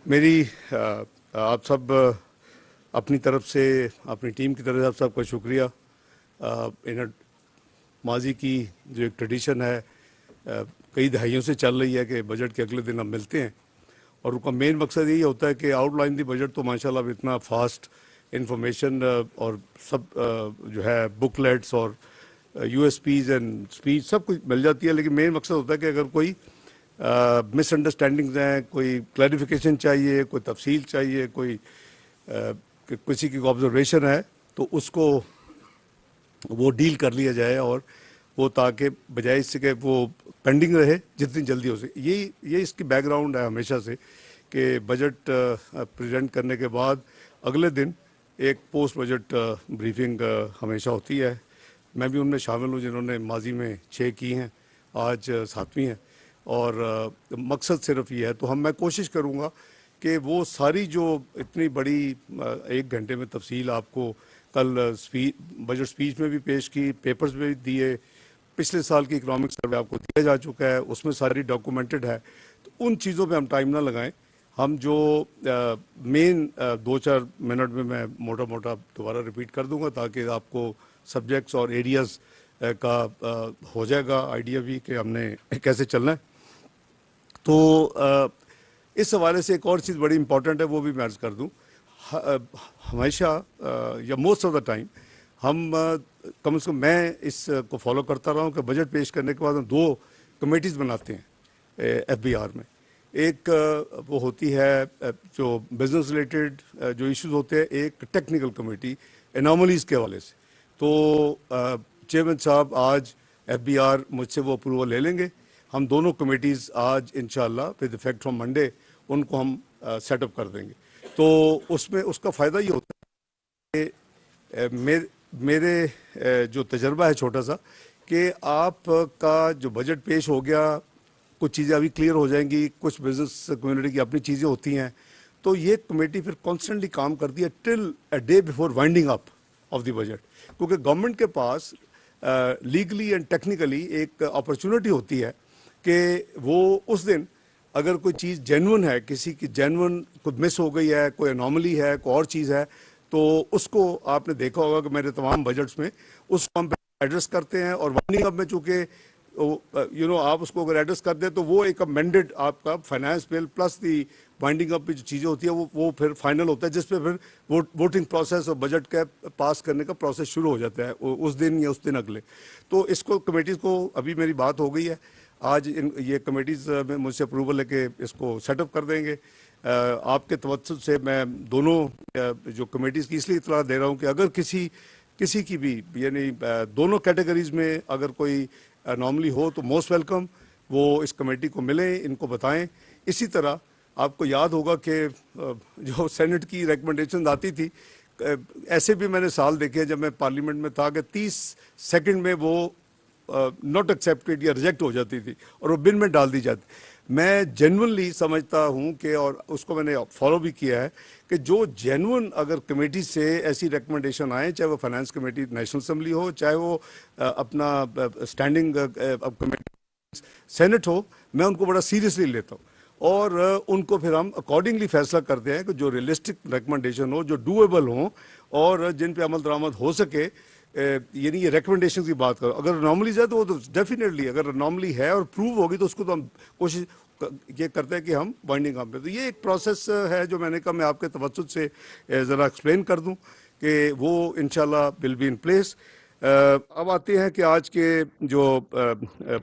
میری آپ سب اپنی طرف سے اپنی ٹیم کی طرف سے آپ سب کا شکریہ. ماضی کی جو ایک ٹریڈیشن ہے کئی دہائیوں سے چل رہی ہے کہ بجٹ کے اگلے دن ہم ملتے ہیں, اور ان کا مین مقصد یہی ہوتا ہے کہ آؤٹ لائن دی بجٹ تو ماشاء اللہ اتنا فاسٹ انفارمیشن اور سب جو ہے بک لیٹس اور U S Ps and speech سب کچھ مل جاتی ہے, لیکن مین مقصد ہوتا ہے کہ اگر کوئی مس انڈرسٹینڈنگز ہیں, کوئی کلیریفیکیشن چاہیے, کوئی تفصیل چاہیے, کوئی کسی کی آبزرویشن ہے تو اس کو وہ ڈیل کر لیا جائے, اور وہ تاکہ بجائے اس سے کہ وہ پینڈنگ رہے جتنی جلدی ہو سکے. یہی اس کی بیک گراؤنڈ ہے ہمیشہ سے کہ بجٹ پریزنٹ کرنے کے بعد اگلے دن ایک پوسٹ بجٹ بریفنگ ہمیشہ ہوتی ہے. میں بھی ان میں شامل ہوں جنہوں نے ماضی میں 6 کی ہیں, آج 7ویں ہیں, اور مقصد صرف یہ ہے. تو میں کوشش کروں گا کہ وہ ساری جو اتنی بڑی 1 گھنٹے میں تفصیل آپ کو کل بجٹ سپیچ میں بھی پیش کی, پیپرز میں بھی دیے, پچھلے سال کی اکنامک سروے آپ کو دیا جا چکا ہے, اس میں ساری ڈاکومنٹڈ ہے. تو ان چیزوں پہ ہم ٹائم نہ لگائیں. ہم جو مین 2-4 منٹ میں موٹا موٹا دوبارہ ریپیٹ کر دوں گا تاکہ آپ کو سبجیکٹس اور ایریاز کا ہو جائے گا آئیڈیا بھی کہ ہم نے کیسے چلنا ہے. تو اس حوالے سے ایک اور چیز بڑی امپورٹنٹ ہے, وہ بھی میں عرض کر دوں. ہمیشہ یا موسٹ آف دا ٹائم ہم کم از کم میں اس کو فالو کرتا رہا ہوں کہ بجٹ پیش کرنے کے بعد ہم 2 کمیٹیز بناتے ہیں ایف بی آر میں. ایک وہ ہوتی ہے جو بزنس ریلیٹڈ جو ایشوز ہوتے ہیں, ایک ٹیکنیکل کمیٹی اناملیز کے حوالے سے. تو چیئرمین صاحب آج ایف بی آر مجھ سے وہ اپروول لے لیں گے. ہم دونوں کمیٹیز آج انشاءاللہ ود افیکٹ فرام منڈے ان کو ہم سیٹ اپ کر دیں گے. تو اس میں اس کا فائدہ یہ ہوتا ہے کہ میرے جو تجربہ ہے چھوٹا سا, کہ آپ کا جو بجٹ پیش ہو گیا, کچھ چیزیں ابھی کلیئر ہو جائیں گی, کچھ بزنس کمیونٹی کی اپنی چیزیں ہوتی ہیں, تو یہ کمیٹی پھر کانسٹنٹلی کام کرتی ہے till a day before winding up of the budget. کیونکہ گورنمنٹ کے پاس لیگلی اینڈ ٹیکنیکلی ایک اپرچونٹی ہوتی ہے کہ وہ اس دن اگر کوئی چیز جینون ہے, کسی کی جینون کوئی مس ہو گئی ہے, کوئی انوملی ہے, کوئی اور چیز ہے, تو اس کو آپ نے دیکھا ہوگا کہ میرے تمام بجٹس میں اس کو ہم ایڈریس کرتے ہیں. اور وائنڈنگ اپ میں چونکہ آپ اس کو اگر ایڈریس کر دیں تو وہ ایک امینڈڈ آپ کا finance bill plus the winding up کی جو چیزیں ہوتی ہیں وہ پھر فائنل ہوتا ہے, جس پہ پھر ووٹنگ پروسیس اور بجٹ کا پاس کرنے کا پروسیس شروع ہو جاتا ہے اس دن یا اس دن اگلے. تو اس کو کمیٹیز کو ابھی میری بات ہو گئی ہے, آج یہ کمیٹیز میں مجھ سے اپروول لے کے اس کو سیٹ اپ کر دیں گے. آپ کے توسط سے میں دونوں جو کمیٹیز کی اس لیے اطلاع دے رہا ہوں کہ اگر کسی کی بھی یعنی دونوں کیٹیگریز میں اگر کوئی انوملی ہو تو موسٹ ویلکم وہ اس کمیٹی کو ملیں, ان کو بتائیں. اسی طرح آپ کو یاد ہوگا کہ جو سینٹ کی ریکمنڈیشن آتی تھی, ایسے بھی میں نے سال دیکھے جب میں پارلیمنٹ میں تھا کہ 30 سیکنڈ میں وہ ناٹ ایکسیپٹیڈ یا ریجیکٹ ہو جاتی تھی اور وہ بن میں ڈال دی جاتی. میں جینونلی سمجھتا ہوں کہ, اور اس کو میں نے فالو بھی کیا ہے, کہ جو جینون اگر کمیٹی سے ایسی ریکمنڈیشن آئیں, چاہے وہ فائنانس کمیٹی نیشنل اسمبلی ہو, چاہے وہ اپنا اسٹینڈنگ کمیٹی سینٹ ہو, میں ان کو بڑا سیریسلی لیتا ہوں. اور ان کو پھر ہم اکارڈنگلی فیصلہ کرتے ہیں کہ جو ریئلسٹک ریکمنڈیشن ہو, جو ڈویبل ہوں اور جن پہ عمل درآمد ہو سکے. یعنی یہ ریکمنڈیشن کی بات کرو, اگر انوملیز ہے تو وہ تو ڈیفینیٹلی اگر انوملی ہے اور پروو ہوگی تو اس کو تو ہم کوشش یہ کرتے ہیں کہ ہم بائنڈنگ اپ پہ. تو یہ ایک پروسیس ہے جو میں نے کہا میں آپ کے توسط سے ذرا ایکسپلین کر دوں کہ وہ انشاءاللہ ول بی ان پلیس. اب آتے ہیں کہ آج کے جو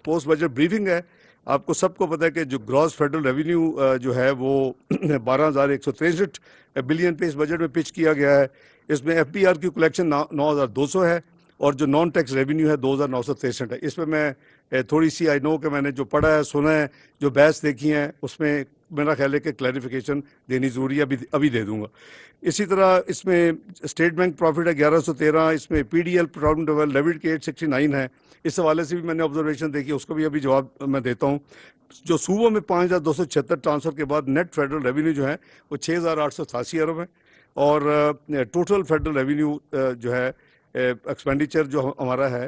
پوسٹ بجٹ بریفنگ ہے, آپ کو سب کو پتہ ہے کہ جو گراس فیڈرل ریونیو جو ہے وہ 12,163 بلین پہ اس بجٹ میں پچ کیا گیا ہے. اس میں ایف بی آر کی کلیکشن 9,200 ہے اور جو نان ٹیکس ریونیو ہے 2,963 ہے. اس پہ میں تھوڑی سی آئی نو کہ میں نے جو پڑھا ہے, سنا ہے, جو بحث دیکھی ہیں, اس میں میرا خیال ہے کہ کلیریفیکیشن دینی ضروری ہے, ابھی دے دوں گا. اسی طرح اس میں اسٹیٹ بینک پروفٹ ہے 1,113, اس میں P D L proud lived کے 869 ہے. اس حوالے سے بھی میں نے آبزرویشن دیکھی, اس کو بھی ابھی جواب میں دیتا ہوں. جو صوبوں میں 5,276 ٹرانسفر کے بعد نیٹ فیڈرل ریونیو جو ہے وہ 6,887 ارب ہے, اور ٹوٹل فیڈرل ریونیو جو ہے ایکسپینڈیچر جو ہمارا ہے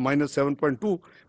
-7.2,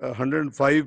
105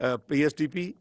PSDP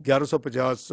1150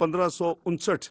1559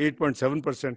8.7%.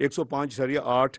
105.8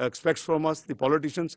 expects from us, the politicians,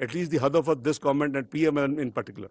at least the hadaf of this government and PM in particular.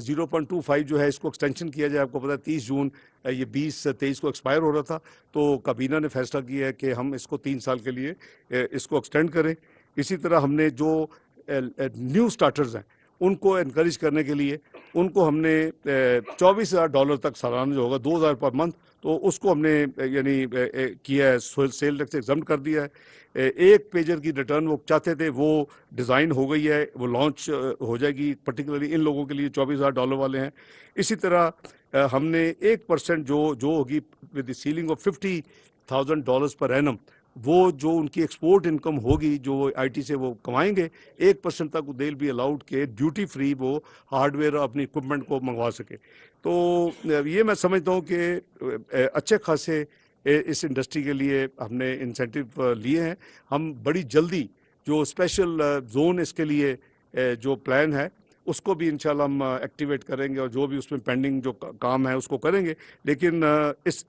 0.25 جو ہے اس کو ایکسٹینشن کیا جائے. آپ کو پتا ہے 30 جون یہ 2023 کو ایکسپائر ہو رہا تھا, تو کابینہ نے فیصلہ کیا ہے کہ ہم اس کو 3 سال کے لیے اس کو ایکسٹینڈ کریں. اسی طرح ہم نے جو نیو سٹارٹرز ہیں ان کو انکریج کرنے کے لیے ان کو ہم نے $24,000 تک سالانہ جو ہوگا 2,000 پر منتھ, تو اس کو ہم نے یعنی کیا ہے, سیل ٹیکس ایگزمپٹ کر دیا ہے. ایک پیجر کی ریٹرن وہ چاہتے تھے وہ ڈیزائن ہو گئی ہے, وہ لانچ ہو جائے گی پرٹیکولرلی ان لوگوں کے لیے $24,000 والے ہیں. اسی طرح ہم نے 1% جو ہوگی ود دی سیلنگ آف $50,000 پر اینم, وہ جو ان کی ایکسپورٹ انکم ہوگی جو آئی ٹی سے وہ کمائیں گے 1% تک دے بی الاؤڈ کہ ڈیوٹی فری وہ ہارڈ ویئر اپنی اکوپمنٹ کو منگوا سکے. تو یہ میں سمجھتا ہوں کہ اچھے خاصے اس انڈسٹری کے لیے ہم نے انسینٹیو لیے ہیں. ہم بڑی جلدی جو اسپیشل زون اس کے لیے جو پلان ہے اس کو بھی انشاءاللہ ہم ایکٹیویٹ کریں گے, اور جو بھی اس میں پینڈنگ جو کام ہے اس کو کریں گے. لیکن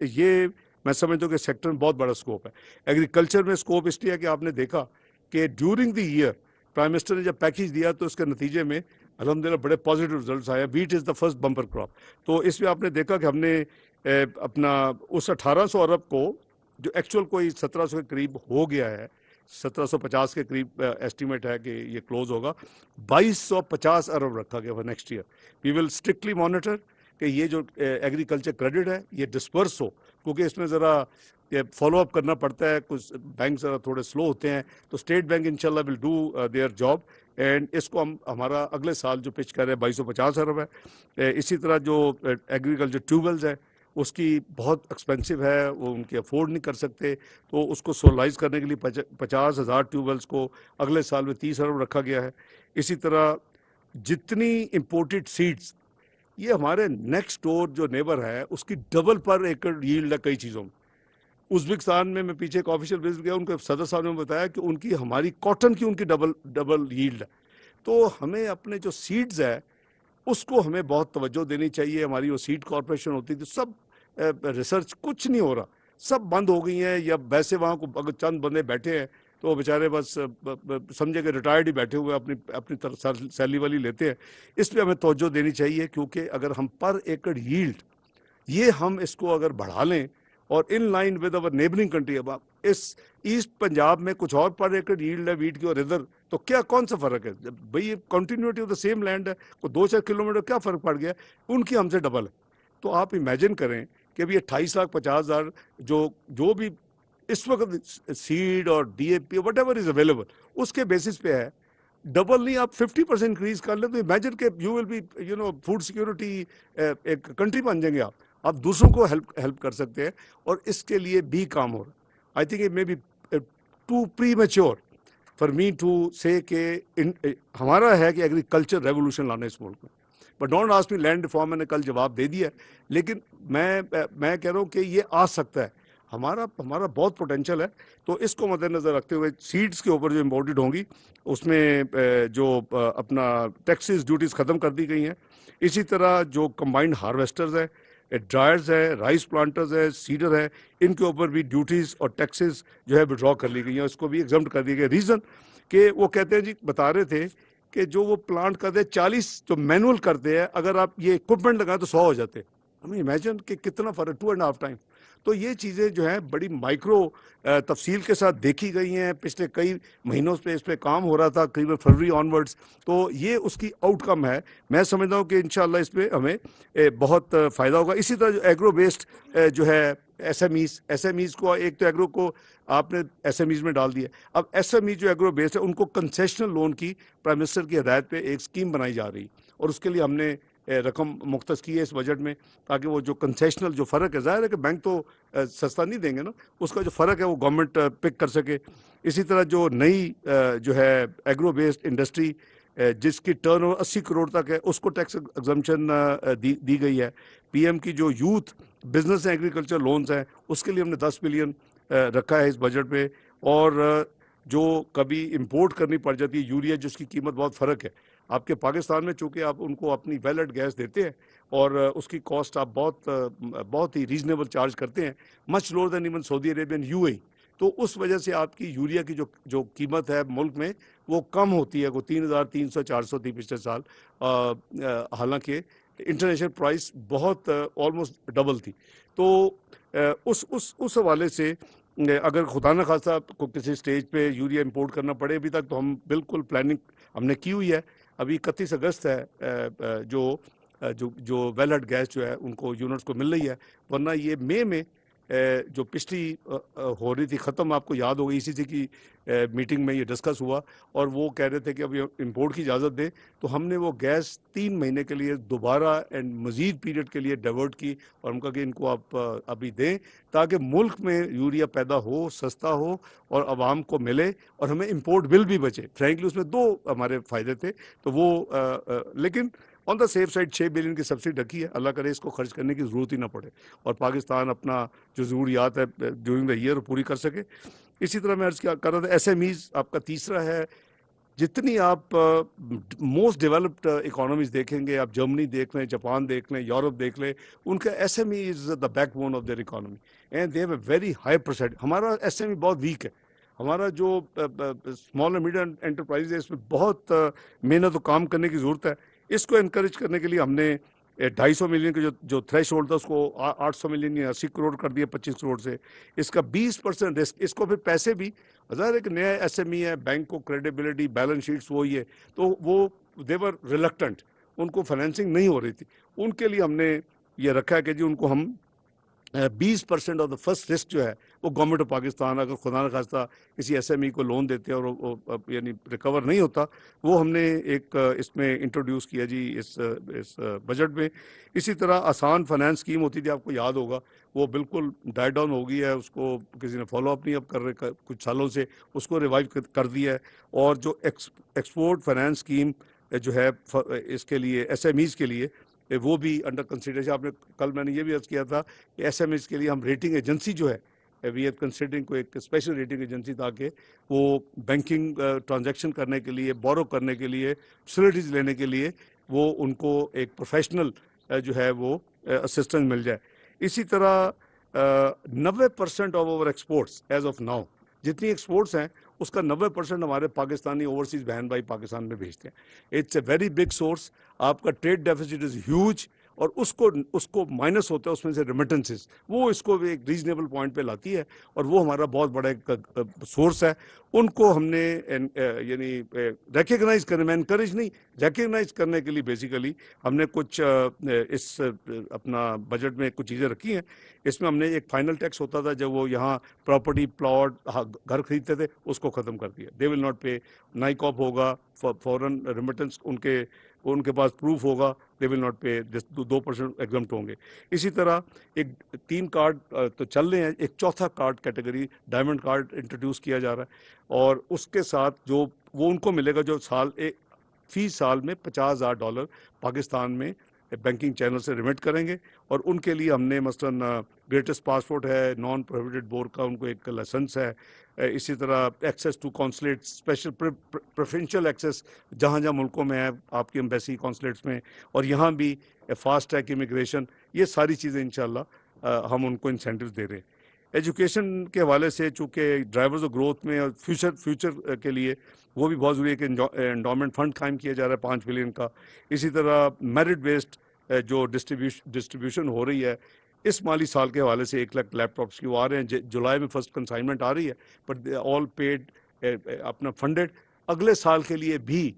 یہ میں سمجھتا ہوں کہ سیکٹر میں بہت بڑا اسکوپ ہے. ایگریکلچر میں اسکوپ اس لیے ہے کہ آپ نے دیکھا کہ during the year prime minister نے جب پیکیج دیا تو اس کے نتیجے میں الحمدللہ بڑے پازیٹیو رزلٹس آئے. Wheat is the first bumper crop. تو اس میں آپ نے دیکھا کہ ہم نے اپنا اس 1,800 ارب کو جو ایکچوئل کوئی 1,700 کے قریب ہو گیا ہے, 1,750 کے قریب ایسٹیمیٹ ہے کہ یہ کلوز ہوگا, 2,250 ارب رکھا گیا for next year. We will strictly monitor کہ یہ جو ایگریکلچر کریڈٹ ہے یہ ڈسپرس ہو, کیونکہ اس میں ذرا فالو اپ کرنا پڑتا ہے, کچھ بینک ذرا تھوڑے سلو ہوتے ہیں. تو اسٹیٹ بینک انشاءاللہ will do their job, and اس کو ہمارا اگلے سال جو پچ کر رہے ہیں 2,250 ارب ہے. اسی طرح جو ایگریکلچر ٹیوبویلز ہے اس کی بہت ایکسپینسو ہے, وہ ان کے افورڈ نہیں کر سکتے, تو اس کو سولائز کرنے کے لیے 50,000 ٹیوبویلز کو اگلے سال میں 30 ارب رکھا گیا ہے. اسی طرح جتنی امپورٹڈ سیڈز, یہ ہمارے نیکسٹ ڈور جو نیبر ہے اس کی ڈبل پر ایکڑ ییلڈ ہے کئی چیزوں میں. ازبکستان میں پیچھے ایک آفیشیل وزٹ گیا, ان کے صدر صاحب نے بتایا کہ ان کی ہماری کاٹن کی ان کی ڈبل ییلڈ ہے. تو ہمیں اپنے جو سیڈز ہے اس کو ہمیں بہت توجہ دینی چاہیے. ہماری وہ سیڈ کارپوریشن ہوتی تھی, سب ریسرچ کچھ نہیں ہو رہا, سب بند ہو گئی ہیں, یا ویسے وہاں کو اگر چند بندے بیٹھے ہیں تو وہ بیچارے بس سمجھے کہ ریٹائرڈ ہی بیٹھے ہوئے اپنی سیلری والی لیتے ہیں. اس پہ ہمیں توجہ دینی چاہیے, کیونکہ اگر ہم پر ایکڑ ییلڈ یہ ہم اس کو اگر بڑھا لیں اور in line with over neighbouring country, اب اس ایسٹ پنجاب میں کچھ اور پر ایکڑ ییلڈ ہے ویٹ کی اور ادھر, تو کیا کون سا فرق ہے بھئی؟ Continuity of the same land ہے, کوئی 2-4 کلومیٹر کیا فرق پڑ گیا, ان کی ہم سے ڈبل ہے. تو آپ امیجن کریں کہ ابھی 28,50,000 جو بھی اس وقت سیڈ اور D A P whatever is available اس کے بیسس پہ ہے, ڈبل نہیں آپ 50% انکریز کر لیں تو امیجن کہ you will be food security ایک کنٹری بن جائیں گے. آپ دوسروں کو ہیلپ کر سکتے ہیں, اور اس کے لیے بھی کام ہو رہا ہے. I think it may be too premature for me to say کہ ہمارا ہے کہ ایگریکلچر ریولوشن لانا اس ملک میں. But don't ask me land reform, میں نے کل جواب دے دیا ہے, لیکن میں کہہ رہا ہوں کہ یہ آ سکتا ہے. ہمارا بہت پوٹینشیل ہے. تو اس کو مد نظر رکھتے ہوئے سیڈز کے اوپر جو امپورٹڈ ہوں گی اس میں جو اپنا ٹیکسز ڈیوٹیز ختم کر دی گئی ہیں. اسی طرح جو کمبائنڈ ہارویسٹرز ہیں, ڈرائرز ہے, رائس پلانٹرز ہے, سیڈر ہے, ان کے اوپر بھی ڈیوٹیز اور ٹیکسز جو ہے وڈرا کر لی گئی ہیں, اس کو بھی ایگزمپٹ کر دی گئی. ریزن کہ وہ کہتے ہیں جی, بتا رہے تھے کہ جو وہ پلانٹ کرتے 40 جو مینول کرتے ہیں, اگر آپ یہ اکوپمنٹ لگائیں تو 100 ہو جاتے. ہمیں امیجن کہ کتنا فرق, 2.5 ٹائم. تو یہ چیزیں جو ہیں بڑی مائکرو تفصیل کے ساتھ دیکھی گئی ہیں. پچھلے کئی مہینوں سے اس پہ کام ہو رہا تھا, قریب فروری آنورڈز, تو یہ اس کی آؤٹ کم ہے. میں سمجھتا ہوں کہ انشاءاللہ اس پہ ہمیں بہت فائدہ ہوگا. اسی طرح جو ایگرو بیسڈ جو ہے ایس ایم ایز کو, ایک تو ایگرو کو آپ نے ایس ایم ایز میں ڈال دیا, اب ایس ایم ای جو ایگرو بیسڈ ہے ان کو کنسیشنل لون کی پرائم منسٹر کی ہدایت پہ ایک اسکیم بنائی جا رہی, اور اس کے لیے ہم نے رقم مختص کی ہے اس بجٹ میں, تاکہ وہ جو کنسیشنل جو فرق ہے, ظاہر ہے کہ بینک تو سستا نہیں دیں گے نا, اس کا جو فرق ہے وہ گورنمنٹ پک کر سکے. اسی طرح جو نئی جو ہے ایگرو بیسڈ انڈسٹری جس کی ٹرن اوور 80 کروڑ تک ہے, اس کو ٹیکس ایگزمپشن دی گئی ہے. پی ایم کی جو یوتھ بزنس ایگریکلچر لونز ہیں اس کے لیے ہم نے 10 بلین رکھا ہے اس بجٹ پہ. اور جو کبھی امپورٹ کرنی پڑ جاتی ہے یوریا, جس کی قیمت بہت فرق ہے, آپ کے پاکستان میں چونکہ آپ ان کو اپنی ویلڈ گیس دیتے ہیں اور اس کی کاسٹ آپ بہت ہی ریزنیبل چارج کرتے ہیں, much lower than even Saudi Arabian U A. تو اس وجہ سے آپ کی یوریا کی جو قیمت ہے ملک میں وہ کم ہوتی ہے, کوئی 3,300-400 تھی پچھلے سال, حالانکہ انٹرنیشنل پرائس بہت آلموسٹ ڈبل تھی. تو اس حوالے سے اگر خدا نہ خواستہ کو کسی سٹیج پہ یوریا امپورٹ کرنا پڑے, ابھی تک تو ہم بالکل پلاننگ ہم نے کی ہوئی ہے. ابھی 31 اگست ہے جو ویل ہیڈ گیس جو ہے ان کو یونٹس کو مل رہی ہے, ورنہ یہ مئی میں جو پچھلی ہو رہی تھی ختم, آپ کو یاد ہوگی ECC کی میٹنگ میں یہ ڈسکس ہوا, اور وہ کہہ رہے تھے کہ اب امپورٹ کی اجازت دیں, تو ہم نے وہ گیس 3 مہینے کے لیے دوبارہ اینڈ مزید پیریڈ کے لیے ڈائیورٹ کی, اور ہم کہا کہ ان کو آپ ابھی دیں تاکہ ملک میں یوریا پیدا ہو, سستا ہو اور عوام کو ملے, اور ہمیں امپورٹ بل بھی بچے. فرینکلی اس میں 2 ہمارے فائدے تھے. تو وہ لیکن آن دا سیف سائڈ 6 بلین کی سبسڈی ڈکی ہے, اللہ کرے اس کو خرچ کرنے کی ضرورت ہی نہ پڑے اور پاکستان اپنا جو ضروریات ہے ڈیورنگ دا ایئر پوری کر سکے. اسی طرح میں عرض کر رہا تھا SMEs آپ کا تیسرا ہے. جتنی آپ موسٹ ڈیولپڈ اکانومیز دیکھیں گے, آپ جرمنی دیکھ لیں, جاپان دیکھ لیں, یورپ دیکھ لیں, ان کا SME is the backbone of their economy and they have a very high percent. ہمارا SME بہت ویک ہے. ہمارا جو اسمال اینڈ میڈیم انٹرپرائز ہے اس میں بہت محنت و کام کرنے کی ضرورت ہے. اس کو انکریج کرنے کے لیے ہم نے 250 ملین کے جو تھریش ہولڈ تھا اس کو 800 ملین یا 80 کروڑ کر دیا 25 کروڑ سے. اس کا 20% رسک, اس کو پھر پیسے بھی ظاہر ہے کہ نیا SME ہے, بینک کو کریڈیبلٹی بیلنس شیٹس وہی ہے, تو وہ دیور ریلکٹنٹ, ان کو فائنینسنگ نہیں ہو رہی تھی. ان کے لیے ہم نے یہ رکھا ہے کہ جی ان کو ہم 20% آف دا فرسٹ رسک جو ہے وہ گورنمنٹ آف پاکستان اگر خدا نہ خواستہ کسی SME کو لون دیتے ہیں اور وہ یعنی ریکور نہیں ہوتا, وہ ہم نے ایک اس میں انٹروڈیوس کیا جی اس بجٹ میں. اسی طرح آسان فائنانس اسکیم ہوتی تھی, آپ کو یاد ہوگا, وہ بالکل ڈائی ڈاؤن ہو گئی ہے, اس کو کسی نے فالو اپ نہیں اب کر رہے کچھ سالوں سے, اس کو ریوائیو کر دیا ہے. اور جو ایکسپورٹ فائنانس اسکیم جو ہے اس کے لیے SMEs کے لیے وہ بھی انڈر کنسیڈریشن. آپ نے کل میں نے یہ بھی عرض کیا تھا کہ SMEs کے لیے ہم ریٹنگ ایجنسی جو ہے وی آر کنسیڈرنگ کو ایک اسپیشل ریٹنگ ایجنسی, تاکہ وہ بینکنگ ٹرانزیکشن کرنے کے لیے, بورو کرنے کے لیے, فیسلٹیز لینے کے لیے وہ ان کو ایک پروفیشنل جو ہے وہ اسسٹنس مل جائے. اسی طرح 90% of over exports as of now, جتنی ایکسپورٹس ہیں اس کا 90% ہمارے پاکستانی اوورسیز بہن بھائی پاکستان میں بھیجتے ہیں. It's a very big source. آپ کا ٹریڈ ڈیفیسٹ از ہیوج, اور اس کو مائنس ہوتا ہے اس میں سے ریمیٹنسز, وہ اس کو بھی ایک ریزنیبل پوائنٹ پہ لاتی ہے, اور وہ ہمارا بہت بڑا ایک سورس ہے. ان کو ہم نے یعنی ریکگنائز کرنے میں, انکریج نہیں, ریکگنائز کرنے کے لیے بیسیکلی ہم نے کچھ اس اپنا بجٹ میں کچھ چیزیں رکھی ہیں. اس میں ہم نے ایک فائنل ٹیکس ہوتا تھا جب وہ یہاں پراپرٹی پلاٹ گھر خریدتے تھے, اس کو ختم کر دیا. دے ول ناٹ پے, نائکاپ ہوگا, فورن ریمیٹنس ان کے پاس پروف ہوگا, دے ول ناٹ پے, 2% ایگزمپٹ ہوں گے. اسی طرح ایک 3 کارڈ تو چل رہے ہیں, ایک چوتھا card category diamond card introduce کیا جا رہا ہے, اور اس کے ساتھ جو وہ ان کو ملے گا جو فی سال میں $50,000 پاکستان میں بینکنگ چینل سے ریمٹ کریں گے. اور ان کے لیے ہم نے مثلاً گریٹسٹ پاسپورٹ ہے, نان پروہیبٹڈ بور کا ان کو ایک لائسنس ہے. اسی طرح access to consulate, special preferential access جہاں جہاں ملکوں میں ہے آپ کی ایمبیسی کونسلیٹس میں, اور یہاں بھی فاسٹ ٹریک امیگریشن, یہ ساری چیزیں انشاءاللہ ہم ان کو انسینٹیوز دے رہے ہیں. ایجوکیشن کے حوالے سے چونکہ ڈرائیورز آف گروتھ میں اور فیوچر کے لیے وہ بھی بہت ضروری ہے کہ انڈومنٹ فنڈ قائم کیا جا رہا ہے 5 بلین کا. اسی طرح میرٹ بیسڈ جو ڈسٹریبیوشن ہو رہی ہے اس مالی سال کے حوالے سے 1 لاکھ لیپ ٹاپس کی وہ آ رہے ہیں. جولائی میں فرسٹ کنسائنمنٹ آ رہی ہے, بٹ آل پیڈ اپنا فنڈڈ. اگلے سال کے لیے بھی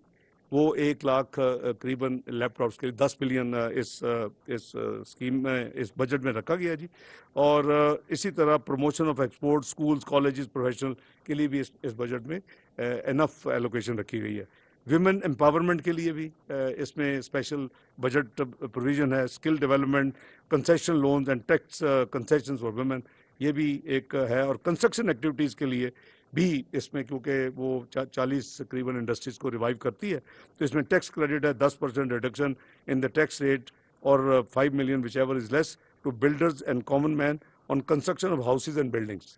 وہ 1 لاکھ قریباً لیپ ٹاپس کے لیے 10 بلین اس اسکیم میں, اس بجٹ میں رکھا گیا جی. اور اسی طرح promotion of export, schools, colleges, professional کے لیے بھی اس بجٹ میں انف ایلوکیشن رکھی گئی ہے. ویمن امپاورمنٹ کے لیے بھی اس میں اسپیشل بجٹ پروویژن ہے. Skill development, concession loans and tax concessions for women, یہ بھی ایک ہے. اور کنسٹرکشن ایکٹیویٹیز کے لیے بھی اس میں, کیونکہ وہ 40 تقریباً انڈسٹریز کو ریوائیو کرتی ہے, تو اس میں ٹیکس کریڈٹ ہے, 10% reduction in the tax rate, اور 5 million whichever is less to builders and common man on construction of houses and buildings.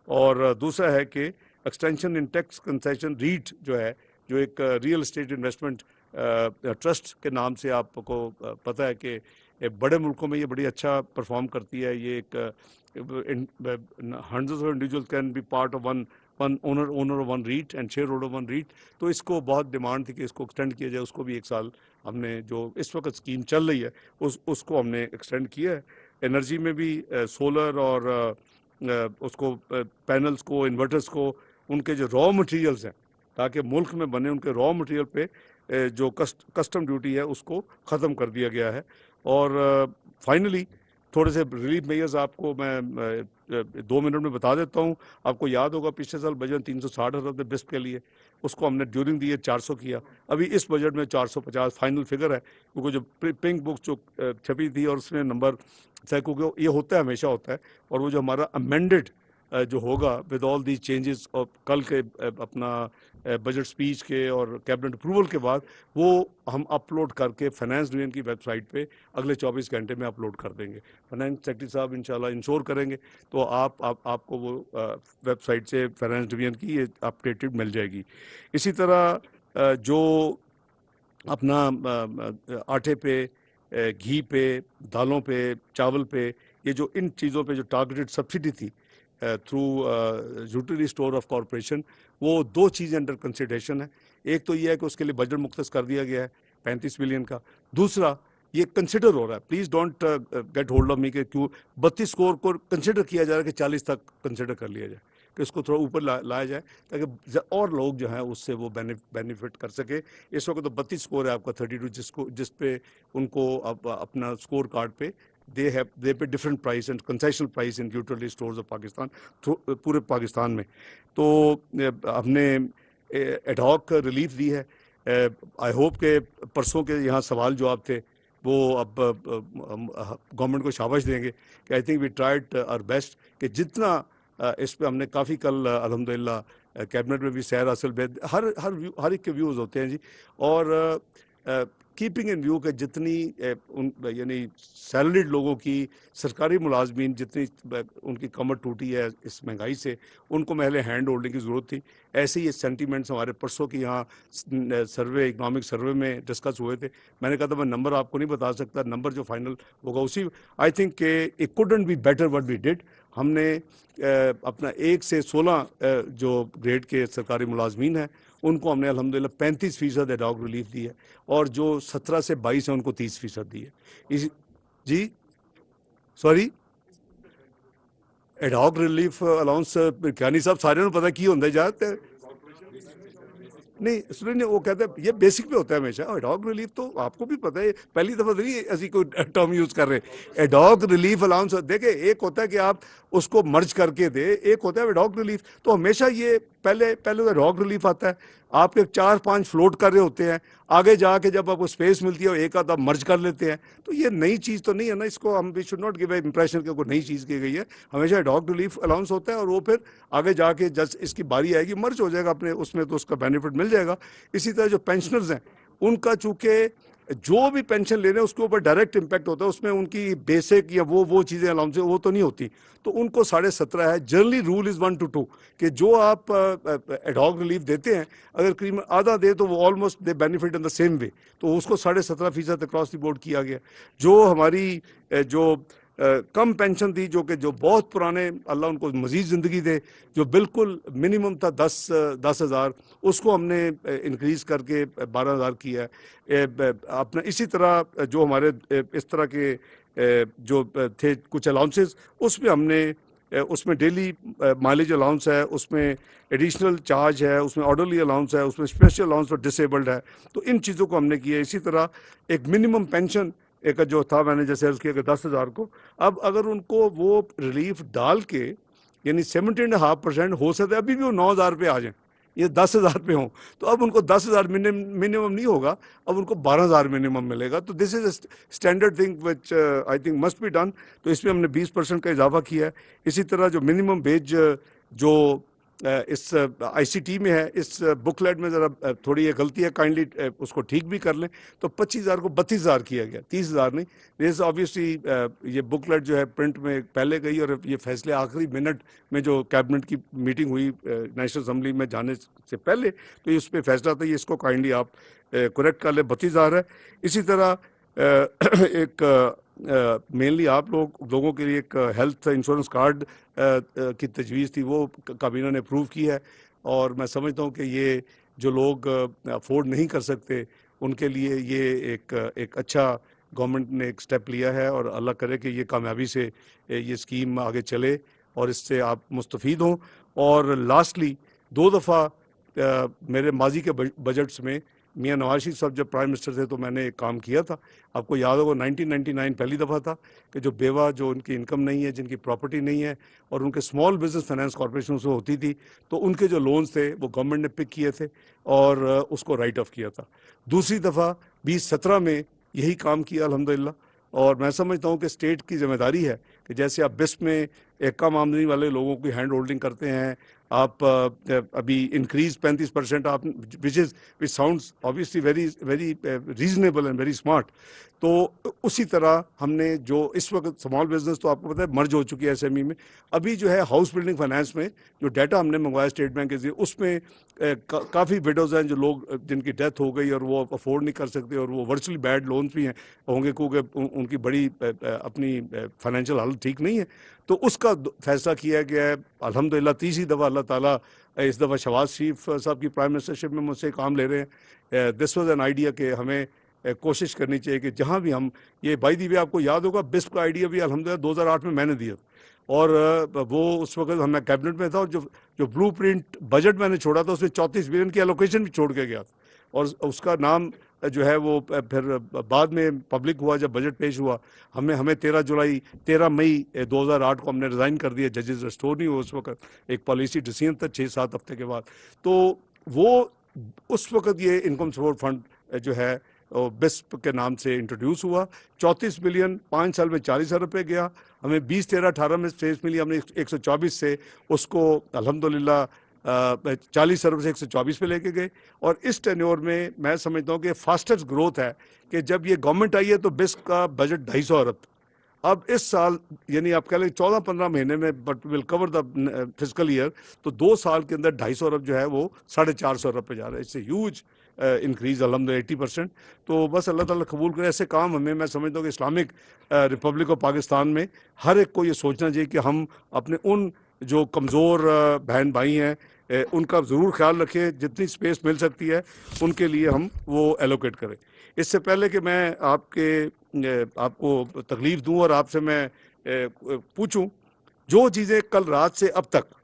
اور دوسرا ہے کہ extension in tax concession rate جو ہے, جو ایک ریئل اسٹیٹ انویسٹمنٹ ٹرسٹ کے نام سے آپ کو پتہ ہے کہ بڑے ملکوں میں یہ بڑی اچھا پرفارم کرتی ہے. یہ ایک hundred of individual can be part of one owner of one rate and shareholder one rate. تو اس کو بہت ڈیمانڈ تھی کہ اس کو ایکسٹینڈ کیا جائے. اس کو بھی 1 سال ہم نے, جو اس وقت اسکیم چل رہی ہے اس کو ہم نے ایکسٹینڈ کیا ہے. انرجی میں بھی سولر اور اس کو پینلز کو, انورٹرز کو, ان کے جو را مٹیریلز ہیں تاکہ ملک میں بنے, ان کے را مٹیریل پہ جو کسٹم ڈیوٹی ہے اس کو ختم کر دیا گیا ہے. اور فائنلی تھوڑے سے ریلیف میئرز آپ کو میں 2 منٹ میں بتا دیتا ہوں. آپ کو یاد ہوگا پچھلے سال بجٹ 360 ارب بسٹ کے لیے, اس کو ہم نے ڈیورنگ دی 400 کیا. ابھی اس بجٹ میں 450 فائنل فگر ہے, کیونکہ جو پنک بک جو چھپی تھی اور اس میں نمبر, کیونکہ یہ ہوتا ہے, ہمیشہ ہوتا ہے. اور وہ جو ہمارا امینڈڈ جو ہوگا ود آل دیز چینجز, اور کل کے اپنا بجٹ سپیچ کے اور کیبنٹ اپروول کے بعد وہ ہم اپلوڈ کر کے فائنانس ڈویژن کی ویب سائٹ پہ اگلے 24 گھنٹے میں اپلوڈ کر دیں گے. فائنانس سیکرٹری صاحب انشاءاللہ انشور کریں گے, تو آپ کو وہ ویب سائٹ سے فائنانس ڈویژن کی یہ اپڈیٹڈ مل جائے گی. اسی طرح جو اپنا آٹے پہ, گھی پہ, دالوں پہ, چاول پہ, یہ جو ان چیزوں پہ جو ٹارگیٹڈ سبسڈی تھی through utility store of corporation, وہ 2 چیزیں انڈر کنسیڈریشن ہے. ایک تو یہ ہے کہ اس کے لیے بجٹ مختص کر دیا گیا ہے 35 بلین کا. دوسرا یہ کنسیڈر ہو رہا ہے, please don't get hold of me کہ کیوں 32 کروڑ کو کنسیڈر کیا جا رہا ہے کہ 40 تک کنسیڈر کر لیا جائے, کہ اس کو تھوڑا اوپر لایا جائے تاکہ اور لوگ جو ہیں اس سے وہ بینیفٹ کر سکے. اس وقت تو 32 اسکور ہے آپ کا 32, جس پہ ان کو اپنا اسکور کارڈ پہ they pay different price and concessional price in utility stores of Pakistan, پورے پاکستان میں. تو ہم نے ایڈ ہاک ریلیف دی ہے. آئی ہوپ کہ پرسوں کے یہاں سوال جواب تھے وہ اب گورنمنٹ کو شاباش دیں گے کہ I think we tried our best, کہ جتنا اس پہ ہم نے کافی کل الحمدللہ کیبنٹ میں بھی سیر حاصل, ہر ایک کے ویوز ہوتے ہیں جی. اور کیپنگ ان ویو کہ جتنی یعنی سیلریڈ لوگوں کی, سرکاری ملازمین جتنی ان کی کمر ٹوٹی ہے اس مہنگائی سے, ان کو پہلے ہینڈ ہولڈنگ کی ضرورت تھی. ایسے ہی سینٹیمنٹس ہمارے پرسوں کی یہاں سروے, اکنامک سروے میں ڈسکس ہوئے تھے. میں نے کہا تھا میں نمبر آپ کو نہیں بتا سکتا, نمبر جو فائنل ہوگا اسی. آئی تھنک کہ it couldn't be better what we did. ہم نے اپنا 1 سے 16 جو گریڈ کے سرکاری ملازمین ہیں ان کو ہم نے الحمدللہ 35% ایڈ ہاک ریلیف دی ہے, اور جو 17 سے 22 ہیں ان کو 30% دی ہے. جی sorry, ad hoc relief allowance Kayani صاحب سارے نے پتا کی ہوتا ہے جاتے نہیں, اس لیے وہ کہتے ہیں یہ بیسک پہ ہوتا ہے ہمیشہ. ایڈ ہاک ریلیف تو آپ کو بھی پتہ ہے, پہلی دفعہ نہیں ایسی کوئی ٹرم یوز کر رہے. ایڈ ہاک ریلیف الاؤنس دیکھیں, ایک ہوتا ہے کہ آپ اس کو مرج کر کے دے, ایک ہوتا ہے ایڈ ہاک ریلیف. تو ہمیشہ یہ پہلے ایڈ ہاک ریلیف آتا ہے, آپ کے 4-5 فلوٹ کر رہے ہوتے ہیں, آگے جا کے جب آپ کو اسپیس ملتی ہے ایک آدھا مرج کر لیتے ہیں. تو یہ نئی چیز تو نہیں ہے نا, اس کو ہم we should not give a impression کہ کوئی نئی چیز کی گئی ہے. ہمیشہ ایڈ ہاک ریلیف الاؤنس ہوتا ہے, اور وہ پھر آگے جا کے جب اس کی باری آئے گی مرج ہو جائے گا اپنے اس میں, تو اس کا بینیفٹ مل جائے گا. اسی طرح جو پینشنرز ہیں ان کا چونکہ جو بھی پینشن لے رہے ہیں اس کے اوپر ڈائریکٹ امپیکٹ ہوتا ہے, اس میں ان کی بیسک یا وہ چیزیں الاؤنس وہ تو نہیں ہوتی, تو ان کو 17.5 ہے. جنرلی رول از 1 to 2 کہ جو آپ ایڈ ہاک ریلیف دیتے ہیں اگر قریب آدھا دے تو وہ almost they benefit in the same way, تو اس کو 17.5% اکراس دی بورڈ کیا گیا. جو ہماری جو کم پینشن تھی, جو بہت پرانے, اللہ ان کو مزید زندگی دے, جو بالکل منیمم تھا 10,000, اس کو ہم نے انکریز کر کے 12,000 کیا ہے اپنا. اسی طرح جو ہمارے اس طرح کے جو تھے کچھ الاؤنسز, اس میں ہم نے اس میں ڈیلی مائلیج الاؤنس ہے, اس میں ایڈیشنل چارج ہے, اس میں آرڈرلی الاؤنس ہے, اس میں اسپیشل الاؤنس فار ڈسیبلڈ ہے. تو ان چیزوں کو ہم نے کیا. اسی طرح ایک منیمم پینشن ایک جو تھا, میں نے جیسے عرض کیا کہ 10,000 کو, اب اگر ان کو وہ ریلیف ڈال کے یعنی 70.5% ہو سکتا ہے ابھی بھی وہ 9,000 پہ آ جائیں, یہ 10,000 پہ ہوں, تو اب ان کو 10,000 منیمم نہیں ہوگا, اب ان کو 12,000 منیمم ملے گا. تو this is a standard thing which I think must be done. تو اس میں ہم نے 20% کا اضافہ کیا ہے. اسی طرح جو منیمم ویج جو اس آئی سی ٹی میں ہے, اس بک لیٹ میں ذرا تھوڑی یہ غلطی ہے, کائنڈلی اس کو ٹھیک بھی کر لیں. تو 25,000 کو 32,000 کیا گیا, 30,000 نہیں. دس آبویسلی یہ بک لیٹ جو ہے پرنٹ میں پہلے گئی, اور یہ فیصلے آخری منٹ میں جو کیبنٹ کی میٹنگ ہوئی نیشنل اسمبلی میں جانے سے پہلے, تو اس پہ فیصلہ تھا, یہ اس کو کائنڈلی آپ کریکٹ کر لیں, 32,000 ہے. اسی طرح ایک مینلی آپ لوگوں کے لیے ایک ہیلتھ انشورنس کارڈ کی تجویز تھی، وہ کابینہ نے اپروو کی ہے، اور میں سمجھتا ہوں کہ یہ جو لوگ افورڈ نہیں کر سکتے ان کے لیے یہ ایک اچھا گورنمنٹ نے ایک سٹیپ لیا ہے، اور اللہ کرے کہ یہ کامیابی سے یہ اسکیم آگے چلے اور اس سے آپ مستفید ہوں۔ اور لاسٹلی 2 دفعہ میرے ماضی کے بجٹس میں میاں نواز شریف صاحب جب پرائم منسٹر تھے تو میں نے ایک کام کیا تھا، آپ کو یاد ہوگا 1999 پہلی دفعہ تھا کہ جو بیوہ جو ان کی انکم نہیں ہے، جن کی پراپرٹی نہیں ہے، اور ان کے اسمال بزنس فائنانس کارپوریشن سے ہوتی تھی، تو ان کے جو لونز تھے وہ گورنمنٹ نے پک کیے تھے اور اس کو رائٹ آف کیا تھا۔ دوسری دفعہ 2017 میں یہی کام کیا الحمدللہ، اور میں سمجھتا ہوں کہ اسٹیٹ کی ذمہ داری ہے کہ جیسے آپ بسٹ میں ایک کم آمدنی والے لوگوں کی ہینڈ ہولڈنگ کرتے ہیں، آپ ابھی انکریز 35% آپ which sounds obviously very reasonable and very smart, تو اسی طرح ہم نے جو اس وقت اسمال بزنس تو آپ کو پتہ ہے مرج ہو چکی ہے ایس ایم ای میں، ابھی جو ہے ہاؤس بلڈنگ فائنانس میں جو ڈیٹا ہم نے منگوایا اسٹیٹ بینک کے ذریعے، اس میں کافی وڈوز ہیں جو لوگ جن کی ڈیتھ ہو گئی اور وہ افورڈ نہیں کر سکتے، اور وہ ورچولی بیڈ لونز بھی ہیں ہوں گے کیونکہ ان کی بڑی اپنی فائنینشیل حالت ٹھیک نہیں ہے، تو اس کا فیصلہ کیا گیا ہے الحمدللہ۔ تیسری دفعہ اللہ تعالیٰ اس دفعہ شہباز شریف صاحب کی پرائم منسٹرشپ میں مجھ سے کام لے رہے ہیں۔ دس واز این آئیڈیا کہ ہمیں کوشش کرنی چاہیے کہ جہاں بھی ہم یہ بائی دی وے آپ کو یاد ہوگا بسپ کا آئیڈیا بھی الحمدللہ 2008 میں نے دیا تھا، اور وہ اس وقت ہم کیبنٹ میں تھا، اور جو بلو پرنٹ بجٹ میں نے چھوڑا تھا اس میں 34 بلین کی الوکیشن بھی چھوڑ کے گیا تھا، اور اس کا نام جو ہے وہ پھر بعد میں پبلک ہوا جب بجٹ پیش ہوا، ہمیں 13 مئی 2008 کو ہم نے ریزائن کر دیا، ججز ریسٹور نہیں ہوئے اس وقت، ایک پالیسی ڈیسیژن تھا 6-7 ہفتے کے بعد، تو وہ اس وقت یہ انکم سپورٹ فنڈ جو ہے بسپ کے نام سے انٹروڈیوس ہوا، 34 بلین 5 سال میں 40 ارب روپے گیا، ہمیں 2013-18 میں اسپیس ملی، ہم نے 124 سے اس کو الحمدللہ 40 ارب سے 124 پہ لے کے گئے، اور اس ٹینیور میں سمجھتا ہوں کہ فاسٹسٹ گروتھ ہے کہ جب یہ گورنمنٹ آئی ہے تو بسپ کا بجٹ 250 ارب تھا، اب اس سال یعنی آپ کہہ لیں 14-15 مہینے میں but will cover the physical year, تو 2 سال کے اندر 250 ارب جو ہے وہ 450 ارب پہ جا رہا ہے، اس سے ہیوج انکریز الحمدللہ 80%۔ تو بس اللہ تعالیٰ قبول کرے ایسے کام ہمیں، میں سمجھتا ہوں کہ اسلامک ریپبلک آف پاکستان میں ہر ایک کو یہ سوچنا چاہیے کہ ہم اپنے ان جو کمزور بہن بھائی ہیں ان کا ضرور خیال رکھیں، جتنی سپیس مل سکتی ہے ان کے لیے ہم وہ ایلوکیٹ کریں۔ اس سے پہلے کہ میں آپ کو تکلیف دوں اور آپ سے میں پوچھوں، جو چیزیں کل رات سے اب تک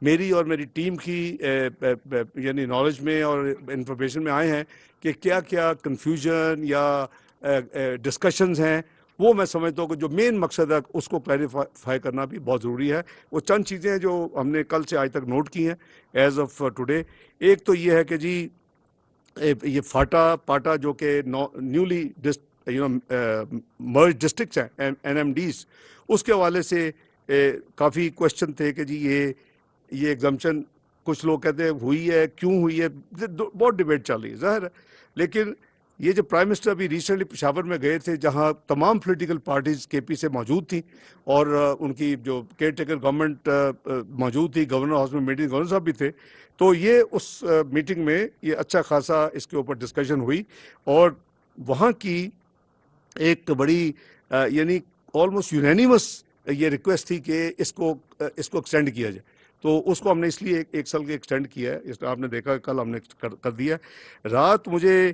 میری اور میری ٹیم کی یعنی نالج میں اور انفارمیشن میں آئے ہیں کہ کیا کیا کنفیوژن یا ڈسکشنز ہیں، وہ میں سمجھتا ہوں کہ جو مین مقصد ہے اس کو کلیریفائی کرنا بھی بہت ضروری ہے۔ وہ چند چیزیں ہیں جو ہم نے کل سے آج تک نوٹ کی ہیں ایز آف ٹوڈے۔ ایک تو یہ ہے کہ جی یہ پاٹا جو کہ نیولی مرج ڈسٹرکٹس ہیں NMDs، اس کے حوالے سے کافی کوشچن تھے کہ جی یہ ایگزمپشن کچھ لوگ کہتے ہیں ہوئی ہے، کیوں ہوئی ہے، بہت ڈیبیٹ چل رہی ہے ظاہر ہے، لیکن یہ جو پرائم منسٹر ابھی ریسنٹلی پشاور میں گئے تھے جہاں تمام پولیٹیکل پارٹیز KP سے موجود تھیں، اور ان کی جو کیئر ٹیکر گورنمنٹ موجود تھی، گورنر ہاؤس میں میٹنگ گورنر صاحب بھی تھے، تو یہ اس میٹنگ میں یہ اچھا خاصا اس کے اوپر ڈسکشن ہوئی، اور وہاں کی ایک بڑی یعنی آلموسٹ یونینیمس یہ ریکویسٹ تھی کہ اس کو ایکسٹینڈ کیا جائے، تو اس کو ہم نے اس لیے ایک سال کے ایکسٹینڈ کیا ہے، اس کا آپ نے دیکھا کل ہم نے کر دیا ہے۔ رات مجھے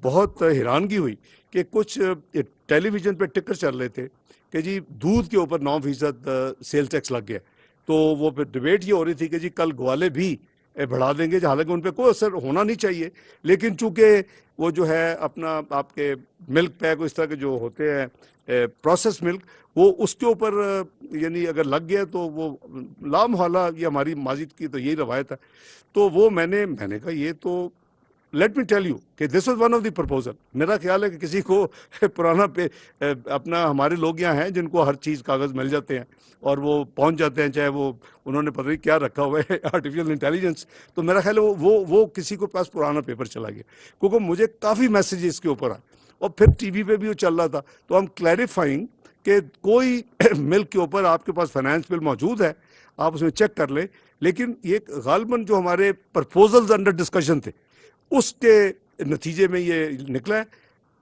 بہت حیرانگی ہوئی کہ کچھ ٹیلی ویژن پہ ٹکر چل رہے تھے کہ جی دودھ کے اوپر 9% سیل ٹیکس لگ گیا، تو وہ پھر ڈبیٹ یہ ہو رہی تھی کہ جی کل گوالے بھی بڑھا دیں گے، حالانکہ ان پہ کوئی اثر ہونا نہیں چاہیے، لیکن چونکہ وہ جو ہے اپنا آپ کے ملک پیک اس طرح کے جو ہوتے ہیں پروسیس ملک، وہ اس کے اوپر یعنی اگر لگ گیا تو وہ لامحالہ، یہ ہماری ماضی کی تو یہی روایت ہے، تو وہ میں نے کہا یہ تو لیٹ می ٹیل یو کہ this was one of the proposal. میرا خیال ہے کہ کسی کو پرانا اپنا ہمارے لوگ یہاں ہیں جن کو ہر چیز کاغذ مل جاتے ہیں اور وہ پہنچ جاتے ہیں، چاہے وہ انہوں نے پتہ نہیں کیا رکھا ہوا ہے آرٹیفیشل انٹیلیجنس، تو میرا خیال ہے وہ کسی کو پاس پرانا پیپر چلا گیا، کیونکہ مجھے کافی میسیج اس کے اوپر آئے، اور پھر ٹی وی پہ بھی وہ چل رہا تھا، تو ہم کلیریفائنگ کہ کوئی ملک کے اوپر آپ کے پاس فائنانس بل موجود ہے، آپ اس میں چیک کر لیں، لیکن یہ غالباً جو ہمارے پرپوزلز انڈر ڈسکشن تھے اس کے نتیجے میں یہ نکلا ہے۔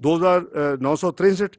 2963।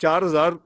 4000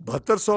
7200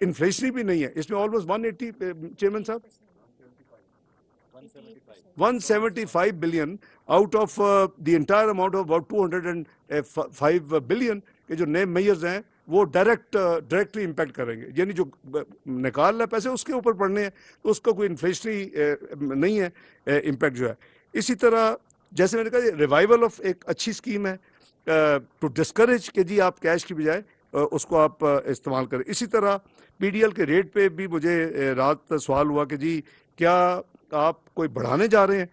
انفلیشنری بھی نہیں ہے اس میں, آلموسٹ 180 چیئرمین صاحب 175 billion out of the entire amount of about 205 billion کے جو نئے میئرز ہیں وہ ڈائریکٹلی امپیکٹ کریں گے, یعنی جو نکال رہا ہے پیسے اس کے اوپر پڑنے ہیں, تو اس کا کوئی انفلیشنری نہیں ہے امپیکٹ جو ہے. اسی طرح جیسے میں نے کہا ریوائول آف ایک اچھی اسکیم ہے ٹو ڈسکریج کہ جی آپ کیش کی بجائے اس کو آپ استعمال کریں. اسی طرح پی ڈی ایل کے ریٹ پہ بھی مجھے رات سوال ہوا کہ جی کیا آپ کوئی بڑھانے جا رہے ہیں.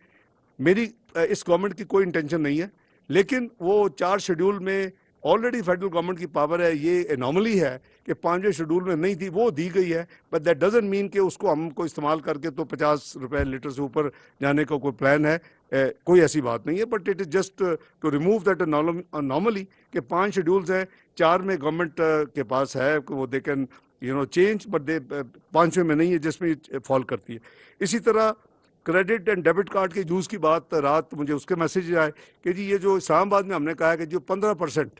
میری اس گورنمنٹ کی کوئی انٹینشن نہیں ہے, لیکن وہ 4 شیڈول میں آلریڈی فیڈرل گورنمنٹ کی پاور ہے, یہ انوملی ہے کہ 5ویں شیڈول میں نہیں تھی, وہ دی گئی ہے, بٹ دیٹ ڈزنٹ مین کہ اس کو ہم کو استعمال کر کے تو 50 روپے لیٹر سے اوپر جانے کا کوئی پلان ہے, کوئی ایسی بات نہیں ہے. But it is just to remove that anomaly کہ 5 شیڈولز ہیں, 4 میں گورنمنٹ کے پاس ہے کہ وہ دے کین چینج, بٹ 5ویں میں نہیں ہے جس میں فال کرتی ہے. اسی طرح کریڈٹ اینڈ ڈیبٹ کارڈ کے یوز کی بات, رات مجھے اس کے میسیج آئے کہ جی یہ جو اسلام آباد میں ہم نے کہا ہے کہ جو 15%